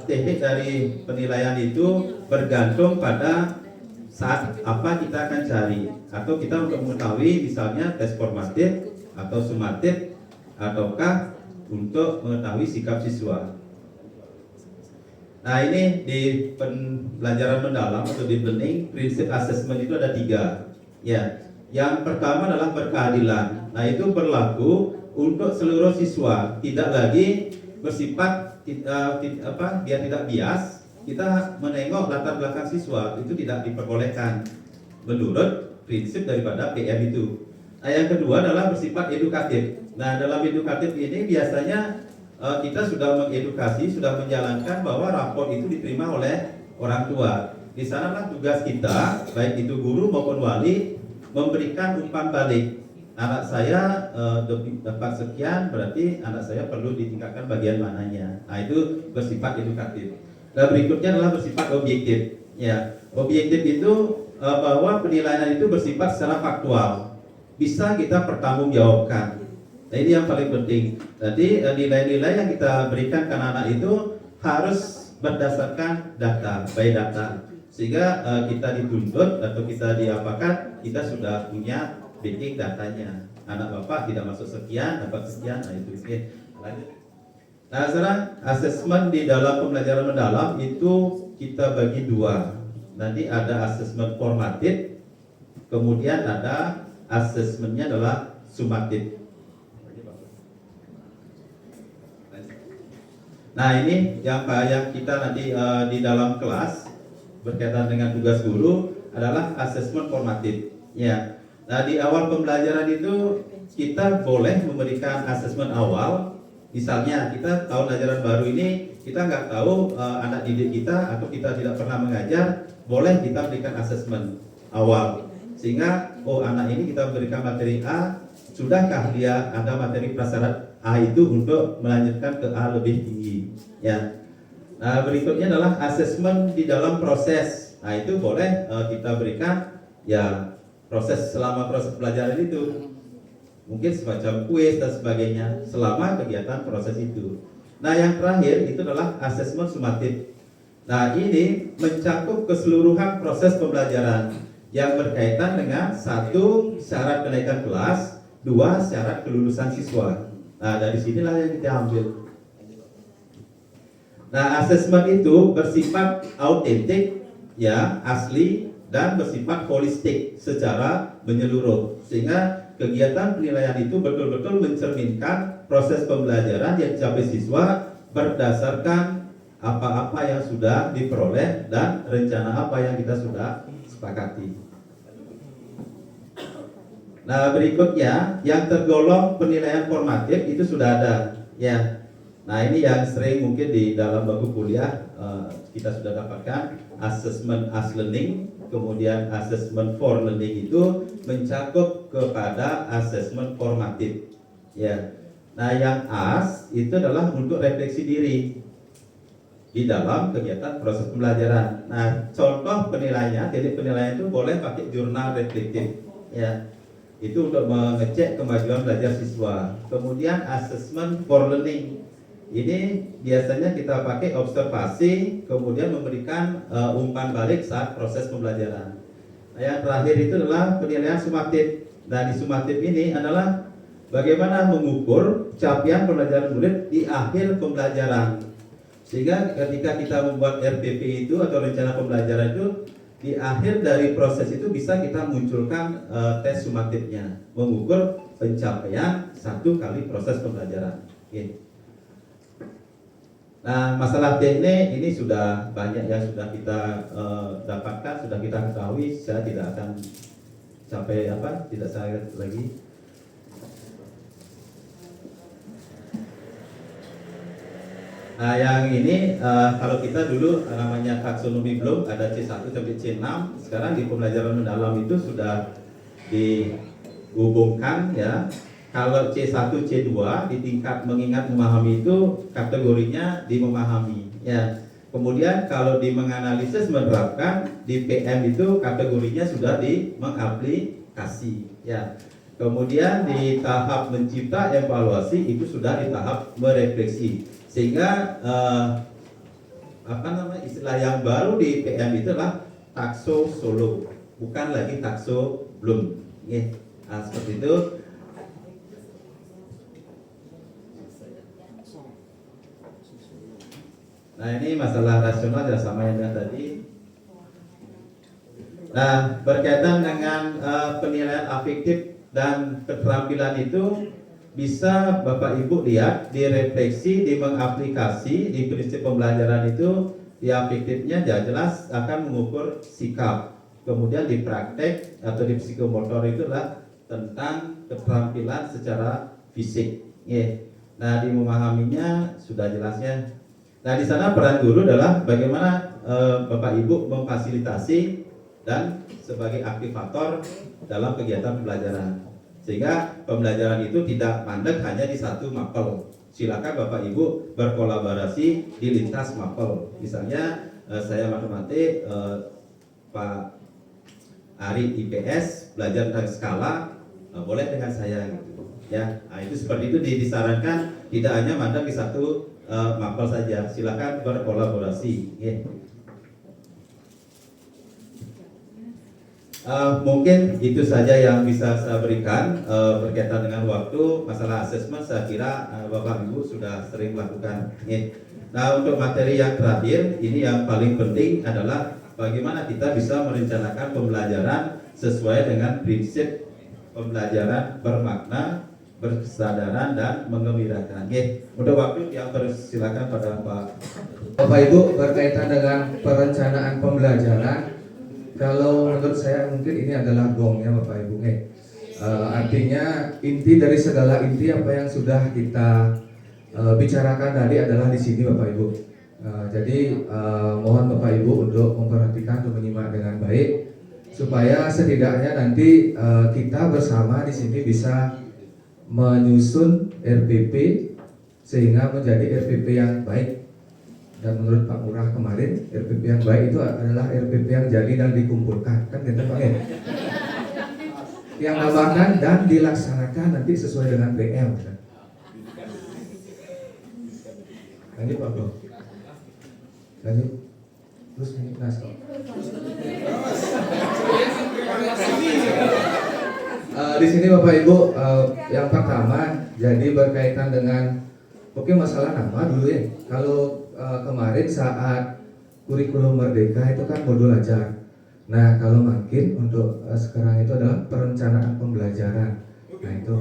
Speaker 1: teknik dari penilaian itu bergantung pada saat apa kita akan cari, atau kita untuk mengetahui misalnya tes formatif atau sumatif, ataukah untuk mengetahui sikap siswa. Nah, ini di pembelajaran mendalam atau deep learning, prinsip asesmen itu ada 3. Ya, yang pertama adalah berkeadilan. Nah, itu berlaku untuk seluruh siswa, tidak lagi bersifat biar tidak bias. Kita menengok latar belakang siswa itu tidak diperbolehkan menurut prinsip daripada PM itu. Nah, yang kedua adalah bersifat edukatif. Nah, dalam edukatif ini biasanya kita sudah mengedukasi, sudah menjalankan bahwa rapor itu diterima oleh orang tua. Di sanalah tugas kita, baik itu guru maupun wali, memberikan umpan balik. Anak saya dapat sekian, berarti anak saya perlu ditingkatkan bagian mananya. Nah, itu bersifat edukatif. Nah, berikutnya adalah bersifat objektif. Ya, objektif itu bahwa penilaian itu bersifat secara faktual, bisa kita pertanggungjawabkan. Nah, ini yang paling penting. Jadi nilai-nilai yang kita berikan ke anak itu harus berdasarkan data, by data, sehingga kita dituntut atau kita diapakan, kita sudah punya backing datanya. Anak bapak tidak masuk sekian, dapat sekian. Nah, itu. Oke, lanjut. Nah, sekarang asesmen di dalam pembelajaran mendalam itu kita bagi 2. Nanti ada asesmen formatif, kemudian ada asesmennya adalah sumatif. Nah, ini yang kita nanti di dalam kelas berkaitan dengan tugas guru adalah asesmen formatif. Ya. Nah, di awal pembelajaran itu kita boleh memberikan asesmen awal. Misalnya kita tahun ajaran baru ini kita nggak tahu anak didik kita atau kita tidak pernah mengajar, boleh kita berikan asesmen awal. Sehingga anak ini kita berikan materi A, sudahkah dia ada materi prasyarat A itu untuk melanjutkan ke A lebih tinggi. Ya. Nah, berikutnya adalah asesmen di dalam proses. Nah, itu boleh kita berikan ya proses selama proses pelajaran itu, mungkin semacam kuis dan sebagainya selama kegiatan proses itu. Nah, yang terakhir itu adalah asesmen sumatif. Nah, ini mencakup keseluruhan proses pembelajaran yang berkaitan dengan 1, syarat kenaikan kelas, 2, syarat kelulusan siswa. Nah, dari sinilah yang kita ambil. Nah, asesmen itu bersifat autentik, ya, asli, dan bersifat holistik secara menyeluruh, sehingga kegiatan penilaian itu betul-betul mencerminkan proses pembelajaran yang dicapai siswa berdasarkan apa-apa yang sudah diperoleh dan rencana apa yang kita sudah sepakati. Nah, berikutnya yang tergolong penilaian formatif itu sudah ada, ya. Nah, ini yang sering mungkin di dalam bangku kuliah kita sudah dapatkan asesmen as learning, kemudian asesmen for learning itu mencakup kepada asesmen formatif. Ya. Nah, yang AS itu adalah untuk refleksi diri di dalam kegiatan proses pembelajaran. Nah, contoh penilaiannya, titik penilaian itu boleh pakai jurnal reflektif, ya. Itu untuk mengecek kemajuan belajar siswa. Kemudian assessment for learning. Ini biasanya kita pakai observasi, kemudian memberikan umpan balik saat proses pembelajaran. Nah, yang terakhir itu adalah penilaian sumatif. Dan di sumatif ini adalah bagaimana mengukur capaian pembelajaran murid di akhir pembelajaran. Sehingga ketika kita membuat RPP itu atau rencana pembelajaran itu, di akhir dari proses itu bisa kita munculkan tes sumatifnya, mengukur pencapaian 1 kali proses pembelajaran. Oke. Nah, masalah teknik ini sudah banyak yang sudah kita dapatkan, sudah kita ketahui. Saya tidak akan sampai tidak saya lagi. Nah, yang ini kalau kita dulu namanya taksonomi belum ada C1 sampai C6. Sekarang di pembelajaran mendalam itu sudah dihubungkan, ya. Kalau C1, C2 di tingkat mengingat memahami itu kategorinya di memahami, ya. Kemudian kalau di menganalisis menerapkan di PM itu kategorinya sudah di mengaplikasi, ya. Kemudian di tahap mencipta evaluasi itu sudah di tahap merefleksi. Sehingga istilah yang baru di PM itu adalah takso solo, bukan lagi takso belum. Nah, seperti itu. Nah, ini masalah rasional ya, sama yang tadi. Nah, berkaitan dengan penilaian afektif dan keterampilan itu bisa Bapak Ibu lihat di refleksi, di mengaplikasi, di prinsip pembelajaran itu di afektifnya jelas akan mengukur sikap. Kemudian di praktek atau di psikomotor itu adalah tentang keterampilan secara fisik. Nah, di memahaminya sudah jelasnya. Nah, di sana peran guru adalah bagaimana Bapak Ibu memfasilitasi dan sebagai aktivator dalam kegiatan pembelajaran. Sehingga pembelajaran itu tidak mandek hanya di satu mapel. Silakan Bapak Ibu berkolaborasi di lintas mapel. Misalnya saya matematik, Pak Ari IPS belajar tentang skala, boleh dengan saya gitu. Ya, nah, itu seperti itu disarankan tidak hanya mandek di satu mapel saja. Silakan berkolaborasi. Mungkin itu saja yang bisa saya berikan berkaitan dengan waktu. Masalah asesmen saya kira Bapak Ibu sudah sering melakukan. Nah, untuk materi yang terakhir ini yang paling penting adalah bagaimana kita bisa merencanakan pembelajaran sesuai dengan prinsip pembelajaran bermakna, berkesadaran dan menggembirakan. Untuk waktu yang persilakan pada
Speaker 4: Bapak Ibu berkaitan dengan perencanaan pembelajaran. Kalau menurut saya mungkin ini adalah gongnya Bapak Ibu. Artinya inti dari segala inti apa yang sudah kita bicarakan tadi adalah di sini Bapak Ibu. Jadi mohon Bapak Ibu untuk memperhatikan dan menyimak dengan baik supaya setidaknya nanti kita bersama di sini bisa menyusun RPP sehingga menjadi RPP yang baik. Dan menurut Pak Lurah kemarin, RPP yang baik itu adalah RPP yang jadi dan dikumpulkan, kan kita Pak ya? Yang nambahkan dan dilaksanakan nanti sesuai dengan PM. Kan? Lanjut Pak Bro. Lanjut. Terus ini naskah. Di sini Bapak Ibu, yang pertama jadi berkaitan dengan masalah nama dulu ya. Kalau kemarin saat kurikulum merdeka itu kan modul ajar. Nah, kalau makin untuk sekarang itu adalah perencanaan pembelajaran. Nah, itu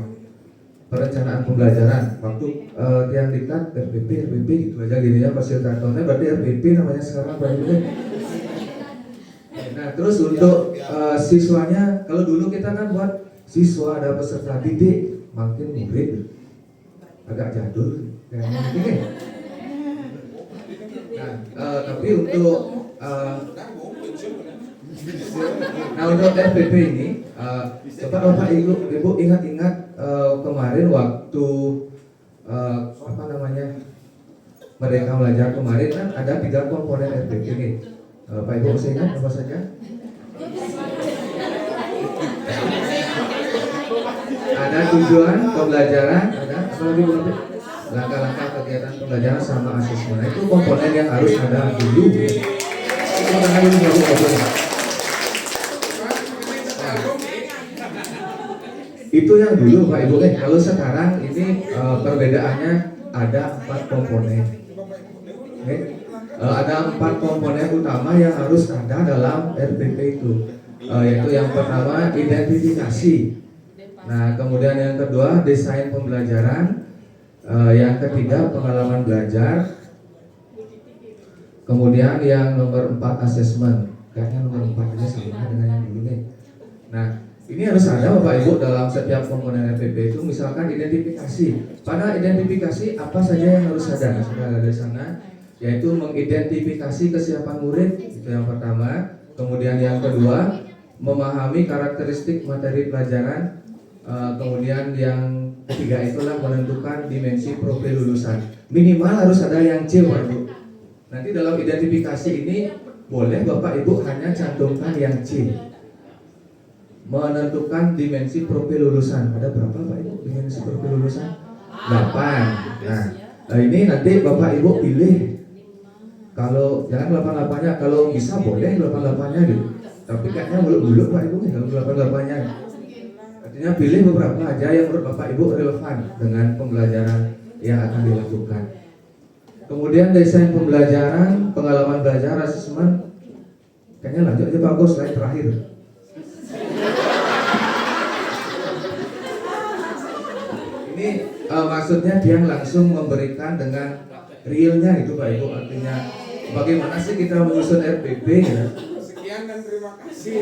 Speaker 4: perencanaan pembelajaran. Waktu yang diklat RPP gitu aja gini ya, fasilitatornya berarti RPP namanya sekarang berarti. Nah, terus untuk siswanya, kalau dulu kita kan buat siswa ada peserta didik, makin murid agak jadul kayak gini. Tapi untuk untuk RPP ini coba Bapak Ibu ingat-ingat kemarin waktu apa namanya Merdeka Belajar kemarin kan ada 3 komponen RPP nih. Pak Ibu masih ingat apa saja? Ada tujuan pembelajaran, ada apa lagi Bu? Langkah-langkah kegiatan pembelajaran sama asesmen. Nah, itu komponen yang harus ada dulu. Itu karena dulu baru komponen. Itu yang dulu Pak Ibu. Kalau sekarang ini perbedaannya ada 4 komponen. Ada 4 komponen utama yang harus ada dalam RPP itu. Yaitu yang pertama identifikasi. Nah, kemudian yang kedua desain pembelajaran, yang ketiga pengalaman belajar, kemudian yang nomor 4 asesmen. Kayaknya nomor 4 ini sama dengan yang dulu nih. Nah, ini harus ada Bapak Ibu dalam setiap komponen RPP itu. Misalkan identifikasi. Pada identifikasi apa saja yang harus ada? Nah, sudah ada di sana, yaitu mengidentifikasi kesiapan murid, itu yang pertama. Kemudian yang kedua memahami karakteristik materi pelajaran. Kemudian yang ketiga itulah menentukan dimensi profil lulusan. Minimal harus ada yang C Bapak Ibu. Nanti dalam identifikasi ini boleh Bapak Ibu hanya cantumkan yang C. Menentukan dimensi profil lulusan. Ada berapa Pak Ibu dimensi profil lulusan? 8. Nah, ini nanti Bapak Ibu pilih. Kalau jangan 88-nya, kalau bisa boleh 88-nya gitu. Tapi kayaknya muluk-muluk Pak Ibu kalau 88-nya. Artinya pilih beberapa aja yang menurut Bapak Ibu relevan dengan pembelajaran yang akan dilakukan. Kemudian desain pembelajaran, pengalaman belajar, asesmen. Kayaknya lanjut aja bagus, slide terakhir. Ini maksudnya dia langsung memberikan dengan realnya itu Pak Ibu. Artinya bagaimana sih kita menyusun RPP ya?
Speaker 5: Sekian dan terima kasih.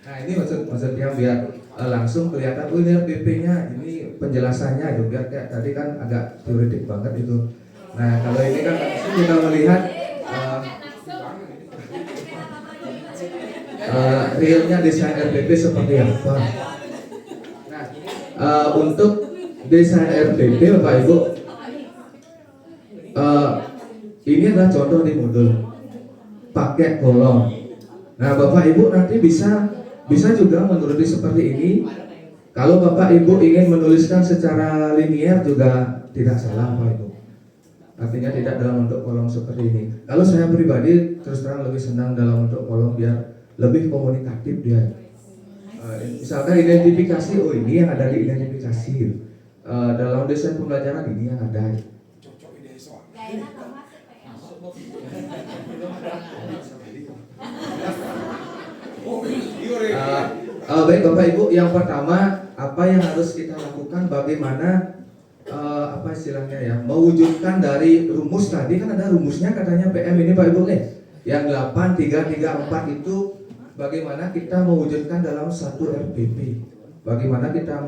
Speaker 4: Nah ini maksudnya biar langsung kelihatan ini RPP-nya, ini penjelasannya itu biar kayak tadi kan agak teoretik banget itu. Nah kalau ini kan langsung kita melihat realnya desain RPP seperti apa. Nah untuk desain RPP Bapak Ibu, ini adalah contoh di modul pakai kolom. Nah Bapak Ibu nanti bisa juga menuruti seperti ini. Kalau Bapak Ibu ingin menuliskan secara linier juga tidak salah Bapak Ibu. Artinya tidak dalam bentuk kolom seperti ini. Kalau saya pribadi terus terang lebih senang dalam bentuk kolom biar lebih komunikatif dia. Misalkan identifikasi, oh ini yang ada di identifikasi. Dalam desain pembelajaran ini yang ada. Baik Bapak Ibu, yang pertama apa yang harus kita lakukan, bagaimana apa istilahnya ya, mewujudkan dari rumus tadi kan ada rumusnya katanya PM ini Pak Ibu nih, yang 8334 itu bagaimana kita mewujudkan dalam satu RPP, bagaimana kita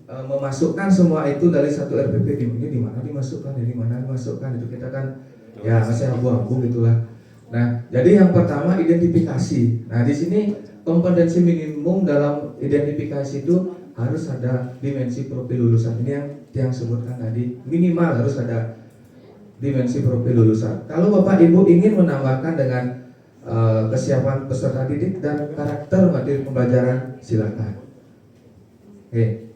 Speaker 4: memasukkan semua itu dari satu RPP, ini di mana dimasukkan, di mana dimasukkan, itu kita kan ya masih abu-abu gitulah. Nah, jadi yang pertama identifikasi. Nah, di sini kompetensi minimum dalam identifikasi itu harus ada dimensi profil lulusan. Ini yang sebutkan tadi, minimal harus ada dimensi profil lulusan. Kalau Bapak Ibu ingin menambahkan dengan kesiapan peserta didik dan karakter materi pembelajaran, silakan. Oke.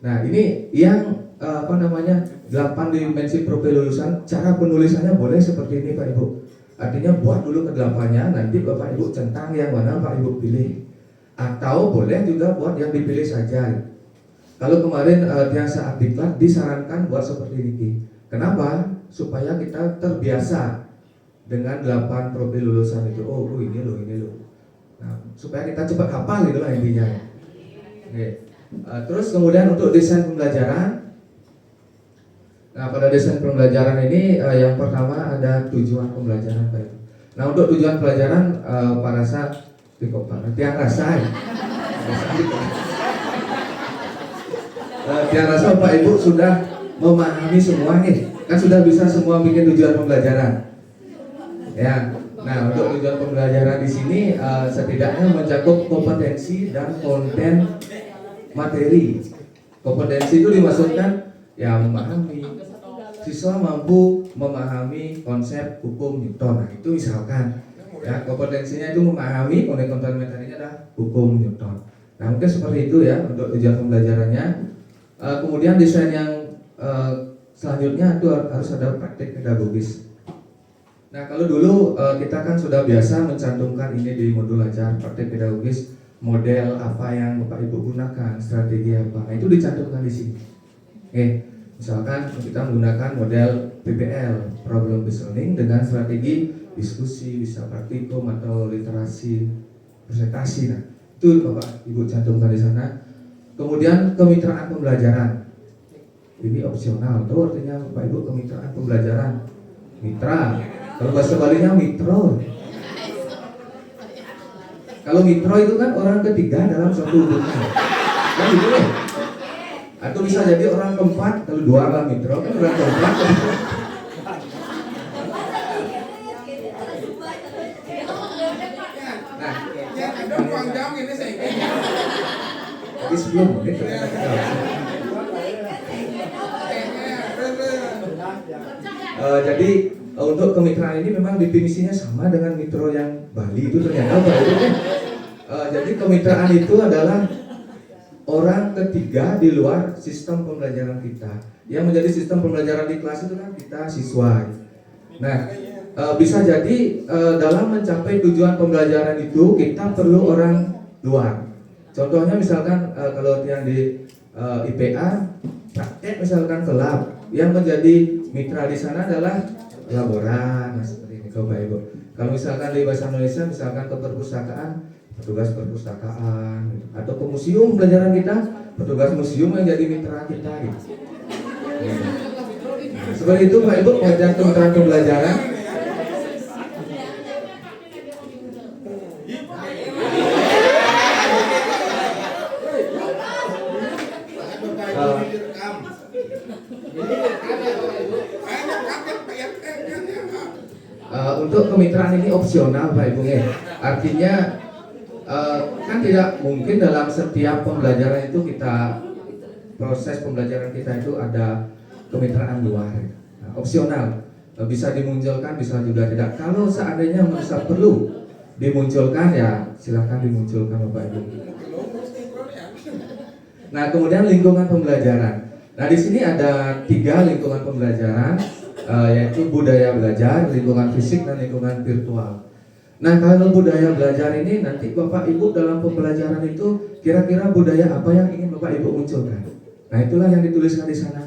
Speaker 4: Nah, ini yang 8 dimensi profil lulusan. Cara penulisannya boleh seperti ini Pak Ibu. Artinya buat dulu ke-8-nya, nanti Bapak Ibu centang yang mana Pak Ibu pilih. Atau boleh juga buat yang dipilih saja. Kalau kemarin yang saat diklat disarankan buat seperti ini. Kenapa? Supaya kita terbiasa dengan 8 profil lulusan itu. Oh ini loh. Nah, supaya kita cepat hafal gitu lah intinya. Oke. Terus kemudian untuk desain pembelajaran. Nah pada desain pembelajaran ini yang pertama ada tujuan pembelajaran Pak Ibu. Nah untuk tujuan pelajaran Pak Rasa, Tiang Rasa ya. Tiang Rasa Pak Ibu sudah memahami semua nih, kan sudah bisa semua bikin tujuan pembelajaran. Ya, nah untuk tujuan pembelajaran di sini setidaknya mencakup kompetensi dan konten materi. Kompetensi itu dimaksudkan ya memahami. Siswa mampu memahami konsep hukum Newton. Nah, itu misalkan ya kompetensinya itu memahami konten materinya adalah hukum Newton. Nah, mungkin seperti itu ya untuk tujuan pembelajarannya. Kemudian desain yang selanjutnya itu harus ada praktik pedagogis. Nah, kalau dulu kita kan sudah biasa mencantumkan ini di modul ajar praktik pedagogis, model apa yang Bapak Ibu gunakan, strategi apa. Nah, itu dicantumkan di sini. Oke, misalkan kita menggunakan model PBL, problem based learning dengan strategi diskusi, bisa praktikum atau literasi presentasi. Nah, itu Bapak Ibu cantumkan di sana. Kemudian kemitraan pembelajaran. Ini opsional, itu artinya Bapak Ibu kemitraan pembelajaran. Mitra. Kalau bahasa Balinya mitro. Kalau mitro itu kan orang ketiga dalam suatu hubungan. Kan gitu loh. Atau bisa jadi orang keempat, kalau dua lah mitro kan orang keempat. Nah,
Speaker 5: Ya, ada uang jam ini saya ingin.
Speaker 4: jadi sebelum menit jadi untuk kemitraan ini memang definisinya sama dengan mitro yang Bali itu ternyata Pak Ibu kan. Jadi kemitraan itu adalah orang ketiga di luar sistem pembelajaran kita. Yang menjadi sistem pembelajaran di kelas itu kan kita siswa. Nah, bisa jadi dalam mencapai tujuan pembelajaran itu kita perlu orang luar. Contohnya misalkan kalau yang di IPA praktek misalkan ke lab, yang menjadi mitra di sana adalah laboran, nah seperti ini Bapak Ibu. Kalau misalkan di bahasa Indonesia misalkan ke perpustakaan, petugas perpustakaan gitu. Atau ke museum pelajaran kita, petugas museum yang jadi mitra kita gitu. Nah, seperti itu Pak Ibu pengajaran kemitraan pembelajaran. Untuk kemitraan ini opsional Pak Ibu ya. Artinya kan tidak mungkin dalam setiap pembelajaran itu kita proses pembelajaran kita itu ada kemitraan luar. Nah, opsional, bisa dimunculkan bisa juga tidak. Kalau seandainya merasa perlu dimunculkan ya silakan dimunculkan Bapak Ibu. Nah, kemudian lingkungan pembelajaran. Nah, di sini ada 3 lingkungan pembelajaran. Yaitu budaya belajar, lingkungan fisik, dan lingkungan virtual. Nah, kalau budaya belajar ini nanti Bapak Ibu dalam pembelajaran itu kira-kira budaya apa yang ingin Bapak Ibu munculkan. Nah, itulah yang dituliskan di sana.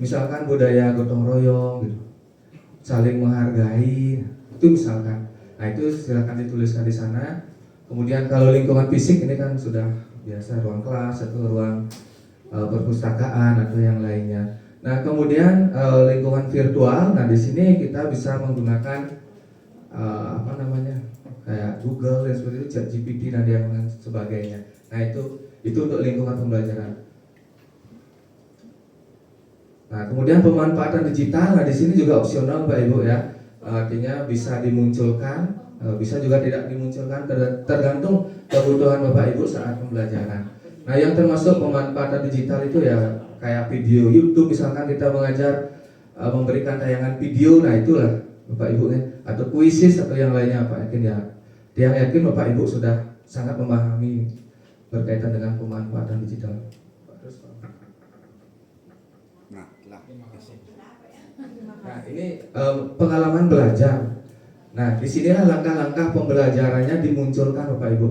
Speaker 4: Misalkan budaya gotong royong, gitu, saling menghargai, itu misalkan. Nah, itu silakan dituliskan di sana. Kemudian kalau lingkungan fisik ini kan sudah biasa ruang kelas atau ruang perpustakaan atau yang lainnya. Nah, kemudian lingkungan virtual. Nah, di sini kita bisa menggunakan apa namanya kayak Google dan seperti itu, ChatGPT dan yang sebagainya. Nah, itu untuk lingkungan pembelajaran. Nah, kemudian pemanfaatan digital. Nah, di sini juga opsional Pak Ibu ya. Artinya bisa dimunculkan, bisa juga tidak dimunculkan, tergantung kebutuhan Bapak Ibu saat pembelajaran. Nah, yang termasuk pemanfaatan digital itu ya kayak video YouTube misalkan kita mengajar memberikan tayangan video, nah itulah Bapak Ibu kan, atau kuisis atau yang lainnya Pak yakin ya. Yang yakin Bapak Ibu sudah sangat memahami berkaitan dengan pemanfaatan digital. Nah, ini pengalaman belajar. Nah, disinilah langkah-langkah pembelajarannya dimunculkan Bapak Ibu.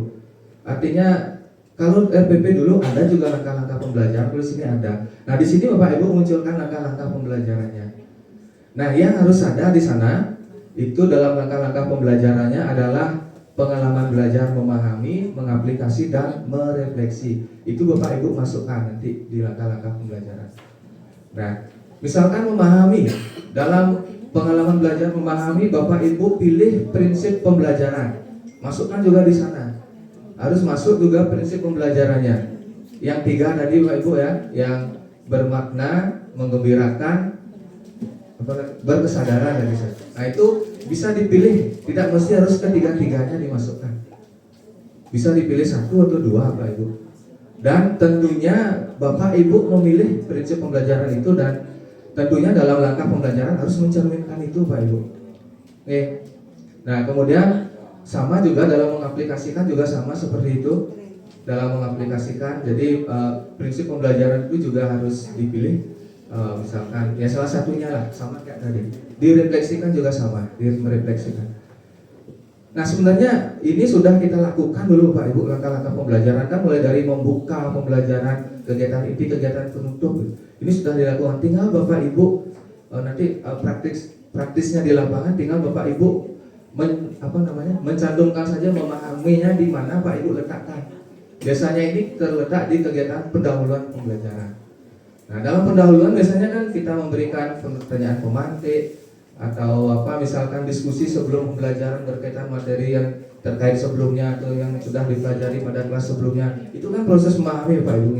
Speaker 4: Artinya kalau RPP dulu ada juga langkah-langkah pembelajaran, terus sini ada. Nah, di sini Bapak Ibu munculkan langkah-langkah pembelajarannya. Nah, yang harus ada di sana itu dalam langkah-langkah pembelajarannya adalah pengalaman belajar, memahami, mengaplikasi, dan merefleksi. Itu Bapak Ibu masukkan nanti di langkah-langkah pembelajaran. Nah, misalkan memahami, dalam pengalaman belajar memahami Bapak Ibu pilih prinsip pembelajaran, masukkan juga di sana. Harus masuk juga prinsip pembelajarannya. Yang 3 tadi Bapak Ibu ya, yang bermakna, menggembirakan, berkesadaran dari saya. Nah, itu bisa dipilih, tidak mesti harus ketiga-tiganya dimasukkan. Bisa dipilih 1 atau 2 Bapak Ibu. Dan tentunya Bapak Ibu memilih prinsip pembelajaran itu, dan tentunya dalam langkah pembelajaran harus mencerminkan itu Pak Ibu. Oke. Nah kemudian sama juga dalam mengaplikasikan juga sama seperti itu. Dalam mengaplikasikan, jadi prinsip pembelajaran itu juga harus dipilih. Misalkan ya salah satunya lah sama kayak tadi, direfleksikan juga sama, merefleksikan. Nah sebenarnya ini sudah kita lakukan dulu Pak Ibu, langkah-langkah pembelajaran kan mulai dari membuka pembelajaran, kegiatan inti, kegiatan penutup. Ini sudah dilakukan, tinggal Bapak Ibu nanti praktisnya di lapangan, tinggal Bapak Ibu mencantumkan saja, memahaminya di mana Pak Ibu letakkan. Biasanya ini terletak di kegiatan pendahuluan pembelajaran. Nah dalam pendahuluan biasanya kan kita memberikan pertanyaan pemantik atau misalkan diskusi sebelum pembelajaran berkaitan materi yang terkait sebelumnya atau yang sudah dipelajari pada kelas sebelumnya. Itu kan proses memahami Bapak Ibu.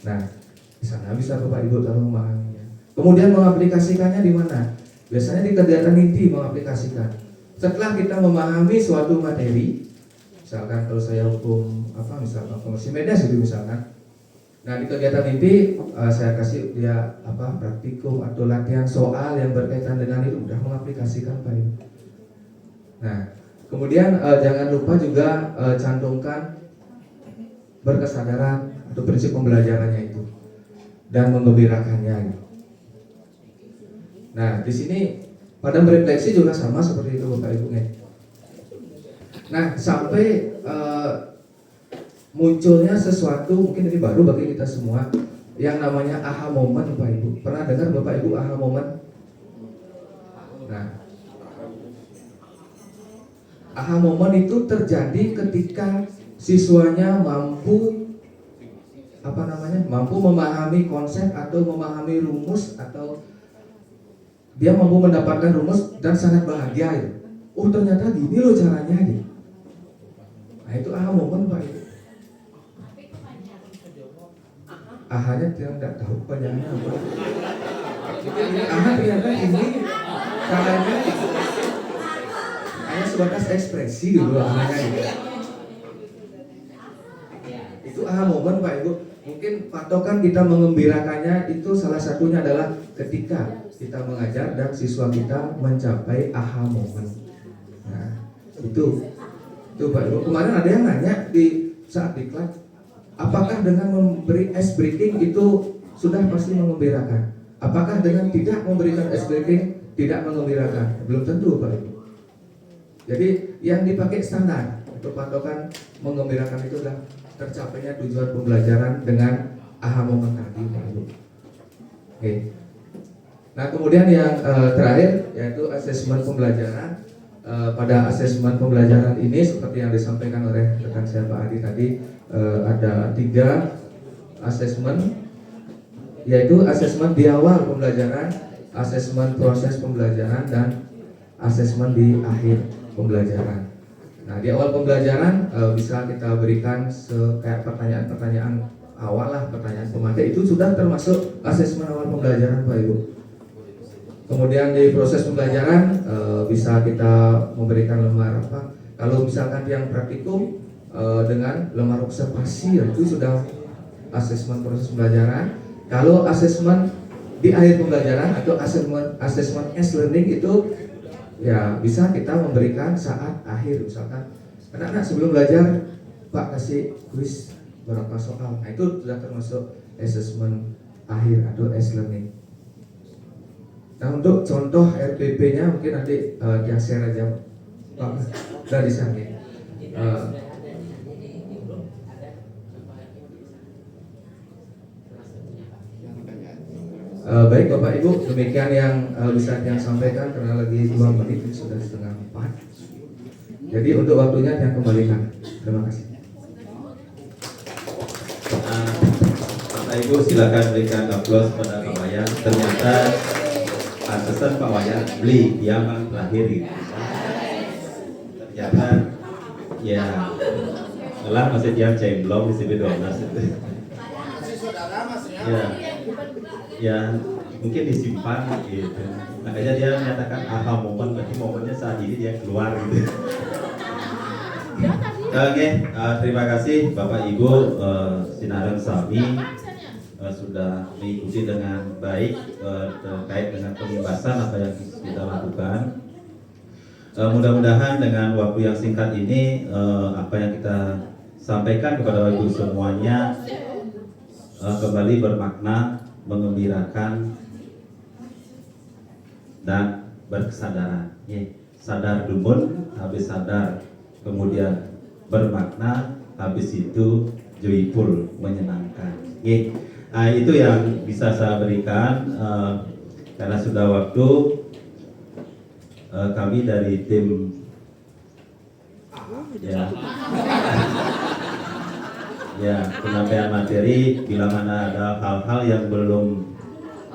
Speaker 4: Nah di sana bisa Bapak Ibu taruh memahaminya. Kemudian mengaplikasikannya di mana? Biasanya di kegiatan inti mengaplikasikan. Setelah kita memahami suatu materi, misalkan kalau saya hukum misalkan komersi medas itu misalkan. Nah di kegiatan inti saya kasih dia praktikum atau latihan soal yang berkaitan dengan itu, udah mengaplikasikan Pak Ibu. Nah kemudian jangan lupa juga cantumkan berkesadaran atau prinsip pembelajarannya itu dan menggembirakannya. Nah di sini pada merefleksi juga sama seperti itu Bapak Ibu. Nah sampai munculnya sesuatu, mungkin ini baru bagi kita semua, yang namanya aha moment Bapak Ibu. Pernah dengar Bapak Ibu aha moment? Nah aha moment itu terjadi ketika siswanya mampu mampu memahami konsep atau memahami rumus, atau dia mampu mendapatkan rumus dan sangat bahagia ya. Oh ternyata gini loh caranya gitu. Nah itu aha moment Pak Ibu. Ahanya tidak tahu panjangnya apa. Aha ternyata ini caranya hanya sebatas ekspresi dulu ahanya gitu. Itu aha moment Pak Ibu. Mungkin patokan kita mengembirakannya itu salah satunya adalah ketika kita mengajar dan siswa kita mencapai aha moment. Nah itu Pak Ibu. Kemarin ada yang nanya di saat diklat, apakah dengan memberi ice breaking itu sudah pasti mengembirakan? Apakah dengan tidak memberikan ice breaking tidak mengembirakan? Belum tentu Pak Ibu. Jadi yang dipakai standar untuk patokan mengembirakan itu adalah tercapainya tujuan pembelajaran dengan aha moment tadi Pak Ibu. Oke. Nah kemudian yang terakhir yaitu asesmen pembelajaran. Pada asesmen pembelajaran ini seperti yang disampaikan oleh rekan saya Pak Adi tadi, ada 3 asesmen, yaitu asesmen di awal pembelajaran, asesmen proses pembelajaran, dan asesmen di akhir pembelajaran. Nah di awal pembelajaran bisa kita berikan kayak pertanyaan-pertanyaan awal lah, pertanyaan pemantik, itu sudah termasuk asesmen awal pembelajaran Pak Ibu. Kemudian di proses pembelajaran bisa kita memberikan lembar kalau misalkan yang praktikum dengan lembar observasi, itu sudah asesmen proses pembelajaran. Kalau asesmen di akhir pembelajaran atau asesmen as learning itu ya bisa kita memberikan saat akhir, misalkan anak-anak sebelum belajar Pak kasih kuis berapa soal. Nah itu sudah termasuk asesmen akhir atau as learning. Nah untuk contoh RPP-nya mungkin nanti yang share aja Pak dari sana. Baik Bapak Ibu, demikian yang bisa yang sampaikan karena lagi 2 menit sudah setengah 4. Jadi untuk waktunya yang kembalikan. Terima kasih.
Speaker 1: Bapak Ibu silakan berikan aplaus pada Pak Wayan. Ternyata pantesan Pak Wayan beli diamang terakhir gitu. Ternyata ya lah masih dia cemblong di CB12 itu. Ya mungkin disimpan gitu. Makanya dia menyatakan aha moment, berarti momennya saat ini dia keluar gitu.
Speaker 2: Ya tadi
Speaker 1: Oke, terima kasih Bapak Ibu Sinareng Sami sudah mengikuti dengan baik terkait dengan pengibasan apa yang kita lakukan. Mudah-mudahan dengan waktu yang singkat ini apa yang kita sampaikan kepada Bapak Ibu semuanya kembali bermakna, mengembirakan dan berkesadaran. Sadar dumun, habis sadar kemudian bermakna, habis itu joyful, menyenangkan. Itu yang bisa saya berikan karena sudah waktu. Kami dari tim penyampaian materi, bila mana ada hal-hal yang belum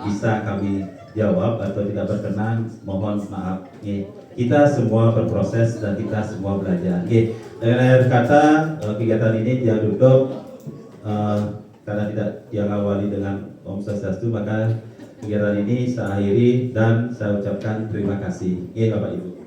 Speaker 1: bisa kami jawab atau tidak berkenan, mohon maaf. Kita semua berproses dan kita semua belajar. Dengan akhir kata, kegiatan ini dia tutup karena tidak diawali dengan Om Swastiastu, maka kegiatan ini saya akhiri dan saya ucapkan terima kasih. Bapak Ibu.